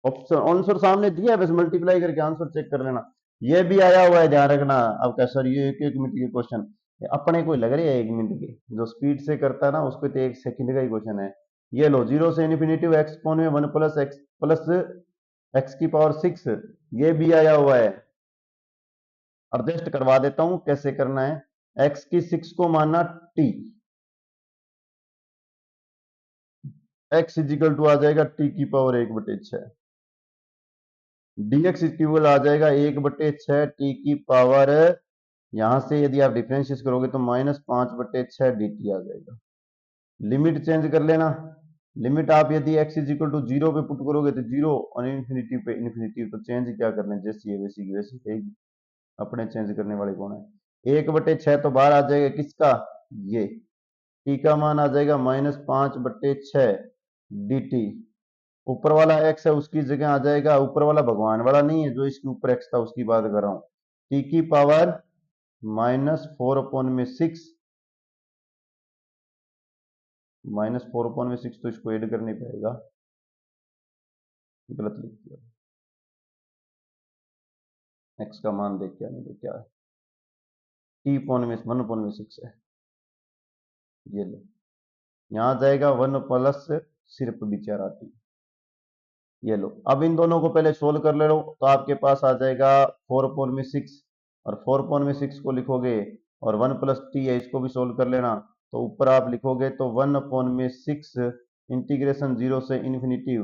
ऑप्शन आंसर सामने दिया है, बस मल्टीप्लाई करके आंसर चेक कर लेना। ये भी आया हुआ है, ध्यान रखना। अब क्या सर ये 1 1 मिनट के क्वेश्चन अपने को लग रहे हैं 1 मिनट के, जो स्पीड से करता है ना उसको तो 1 सेकंड का ही क्वेश्चन है। ये लो, 0 से इन्फिनिटी एक्स पॉन में 1 प्लस एक्स की पावर 6, ये भी आया हुआ है। एडजस्ट करवा देता हूं कैसे करना है। एक्स की 6 को मानना टी, एक्स इजिकल टू आ जाएगा टी की पावर 1/6, dx इक्वल आ जाएगा 1/6 टी की पावर, यहां से यदि आप डिफरेंशिएट करोगे तो -5/6 dt आ जाएगा। लिमिट चेंज कर लेना। लिमिट आप यदि x इज इक्वल टू 0 पे पुट करोगे तो 0, और इन्फिनिटी पे इन्फिनिटी, तो चेंज क्या करना है? जैसी है वैसी की वैसी रहेगी, अपने चेंज करने वाले कौन है? 1/6 तो बाहर आ जाएगा किसका? ये t का मान आ जाएगा -5/6 dt। ऊपर वाला x है उसकी जगह आ जाएगा, ऊपर वाला भगवान वाला नहीं है, जो इसके ऊपर x था उसकी बात कर रहा हूं, t की पावर -4/6, -4/6, तो इसको ऐड करने पड़ेगा, गलत लिख दिया। x का मान देख के आने दो क्या है, t/1/6 है। ये लो, यहां जाएगा 1 प्लस सिर्फ बेचारा टी, ये लो, अब इन दोनों को पहले सोल्व कर ले लो, तो आपके पास आ जाएगा 4/6, और 4/6 को लिखोगे और 1 प्लस टी है, इसको भी सोल्व कर लेना, तो ऊपर आप लिखोगे तो 1/6 इंटीग्रेशन 0 से इन्फिनिटी,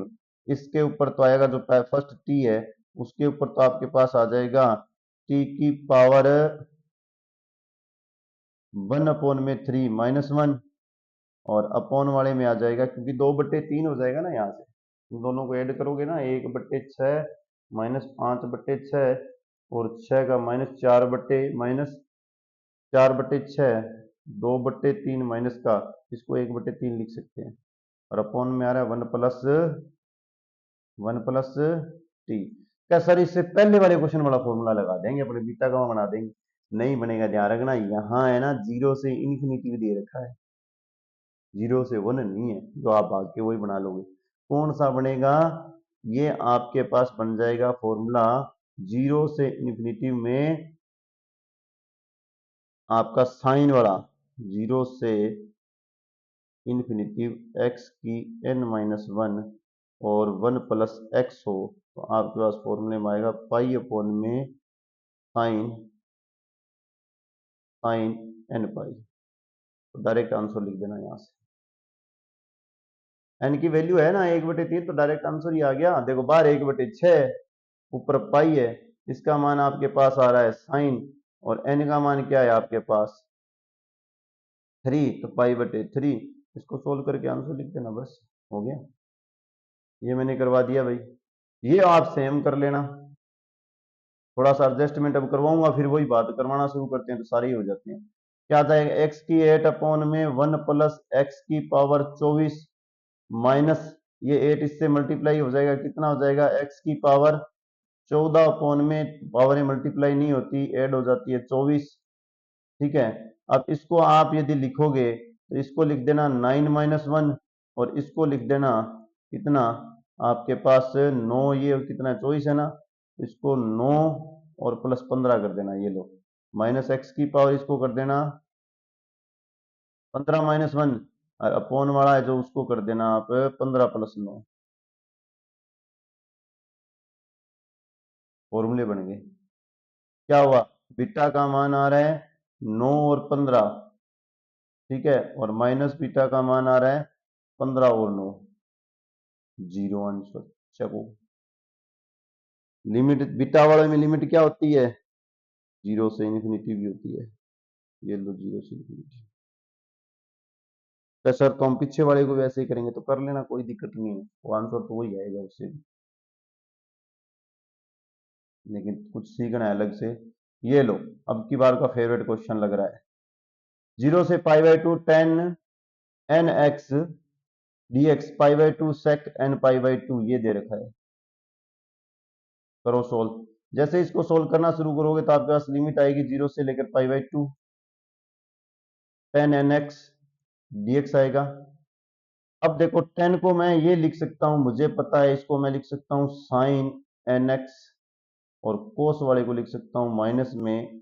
इसके ऊपर तो आएगा जो फर्स्ट टी है, उसके ऊपर तो आपके पास आ जाएगा टी की पावर 1/3 - 1, और अपॉन वाले में आ जाएगा, क्योंकि 2/3 हो जाएगा ना, यहाँ से इन दोनों को ऐड करोगे ना, 1/6 -5/6 और 6 का -4/6, 2/3 माइनस का, इसको 1/3 लिख सकते हैं, और अपॉन में आ रहा है 1 प्लस टी। क्या सर इससे पहले वाले क्वेश्चन वाला फॉर्मूला लगा देंगे, अपने बीटा का बना देंगे? नहीं बनेगा, ध्यान रखना, यहाँ है ना 0 से इन्फिनिटी दे रखा है, 0 से 1 नहीं है, जो आप भाग के वही बना लोगे। कौन सा बनेगा? ये आपके पास बन जाएगा फॉर्मूला 0 से इन्फिनिटी में आपका साइन वाला, 0 से इन्फिनिटी एक्स की n-1 और 1 प्लस एक्स हो, तो आपके पास फॉर्मूले में आएगा पाई अपॉन में साइन साइन n पाई, तो डायरेक्ट आंसर लिख देना यहाँ से। एन की वैल्यू है ना 1/3, तो डायरेक्ट आंसर ही आ गया। देखो बाहर 1/6, ऊपर पाई है, इसका मान आपके पास आ रहा है साइन, और एन का मान क्या है आपके पास 3, तो पाई/3, इसको सोल्व करके आंसर लिख देना, बस हो गया। ये मैंने करवा दिया भाई, ये आप सेम कर लेना, थोड़ा सा एडजस्टमेंट अब करवाऊंगा, फिर वही बात करवाना शुरू करते हैं तो सारे ही हो जाते हैं। क्या आता है, एक्स की 8 में 1 प्लस एक्स की पावर 24 माइनस ये 8 इससे मल्टीप्लाई हो जाएगा, कितना हो जाएगा, एक्स की पावर 14 में पावर मल्टीप्लाई नहीं होती, ऐड हो जाती है 24, ठीक है। अब इसको आप यदि लिखोगे तो इसको लिख देना 9 - 1, और इसको लिख देना कितना, आपके पास 9, ये कितना 24 है ना, इसको 9 और प्लस 15 कर देना, ये लो, माइनस एक्स की पावर इसको कर देना 15 - 1, और अपॉन वाला है जो उसको कर देना आप 15 + 9, फॉर्मूले बन गए। क्या हुआ, बीटा का मान आ रहा है 9 और 15, ठीक है, और माइनस बीटा का मान आ रहा है 15 और 9, 0 आंसर। चलो, लिमिट बीटा वाले में लिमिट क्या होती है, 0 से इन्फिनिटी भी होती है, ये लो 0 से इन्फिनिटी। तो सर तो हम पीछे वाले को वैसे ही करेंगे, तो कर लेना, कोई दिक्कत नहीं है, वो आंसर तो वही आएगा उससे भी, लेकिन कुछ सीखना है अलग से। ये लो, अब की बार का फेवरेट क्वेश्चन लग रहा है, 0 से π/2 tan nx dx, π/2 sec n π/2, ये दे रखा है, करो सोल्व। जैसे इसको सोल्व करना शुरू करोगे तो आपके पास लिमिट आएगी 0 से लेकर π/2 tan nx dx आएगा। अब देखो 10 को मैं ये लिख सकता हूं, मुझे पता है, इसको मैं लिख सकता हूं साइन nx, और कोस वाले को लिख सकता हूं माइनस में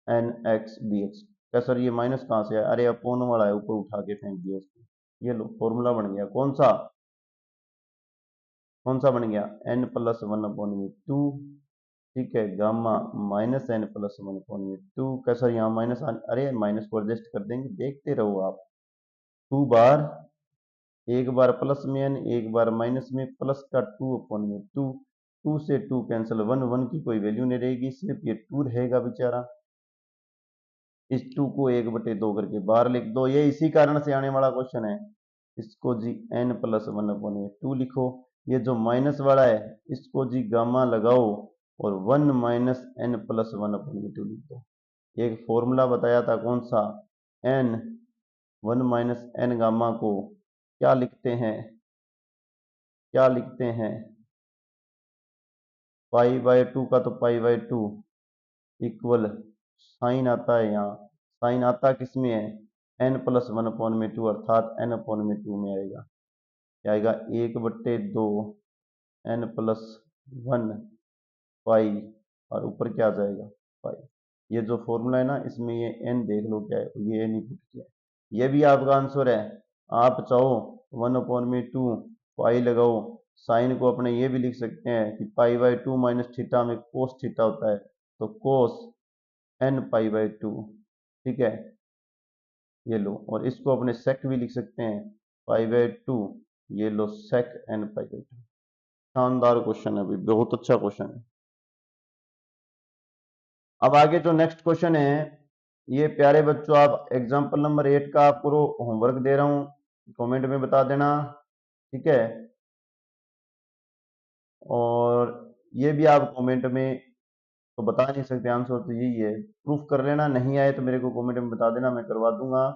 nx dx। क्या सर ये माइनस कहां से आया, अरे अपोन वाला है, ऊपर उठा के फेंक दिया इसको, ये लो फॉर्मूला बन गया, कौन सा बन गया, n+1/2, ठीक है, गामा -n+1/2। कैसा यहाँ माइनस, अरे माइनस को एडजस्ट कर देंगे, देखते रहो आप, 2 बार, एक बार प्लस में n, एक बार माइनस में, प्लस का 2/2, 2 से 2 कैंसिल, 1 की कोई वैल्यू नहीं रहेगी, सिर्फ ये 2 रहेगा बेचारा, इस 2 को 1/2 करके बाहर लिख दो, ये इसी कारण से आने वाला क्वेश्चन है, इसको जी n+1/2 लिखो, ये जो माइनस वाला है इसको जी गामा लगाओ, और 1 - n+1/2 लिख दो। एक फॉर्मूला बताया था कौन सा, n 1 - n गामा को क्या लिखते हैं, π/2 का तो π/2 इक्वल साइन आता है, यहाँ साइन आता किस में है, n+1/2, अर्थात n/2 में आएगा, क्या आएगा 1/2 n+1 पाई, और ऊपर क्या आ जाएगा पाई। ये जो फॉर्मूला है ना, इसमें ये n देख लो क्या है, ये n ही पुट किया है, ये भी आपका आंसर है। आप चाहो 1/2 पाई लगाओ, साइन को अपने ये भी लिख सकते हैं कि पाई बाई 2 माइनस थीटा में कोस थीटा होता है, तो कोस n पाई बाई 2, ठीक है, ये लो। और इसको अपने सेक भी लिख सकते हैं, पाई बाई 2, ये लो सेक n पाई बाई 2। शानदार क्वेश्चन है भाई, बहुत अच्छा क्वेश्चन है। अब आगे जो नेक्स्ट क्वेश्चन है, ये प्यारे बच्चों आप एग्जाम्पल नंबर 8 का आपको होमवर्क दे रहा हूं, कमेंट में बता देना, ठीक है। और ये भी आप कमेंट में तो बता नहीं सकते, आंसर तो यही है, प्रूफ कर लेना, नहीं आए तो मेरे को कमेंट में बता देना, मैं करवा दूंगा।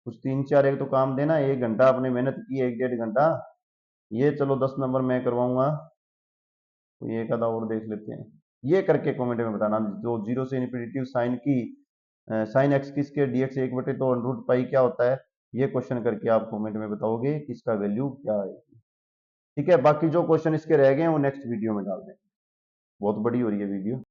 कुछ 3-4 एक तो काम देना, 1 घंटा आपने मेहनत की, 1-1.5 घंटा, ये चलो 10 नंबर मैं करवाऊंगा, तो ये एक आधा और देख लेते हैं। ये करके कमेंट में बताना, जो जीरो से इन्फिनिटी साइन की साइन एक्स की square d x 1/2 root pi क्या होता है, ये क्वेश्चन करके आप कमेंट में बताओगे कि इसका वैल्यू क्या है, ठीक है। बाकी जो क्वेश्चन इसके रह गए हैं वो नेक्स्ट वीडियो में डाल दें, बहुत बड़ी हो रही है वीडियो।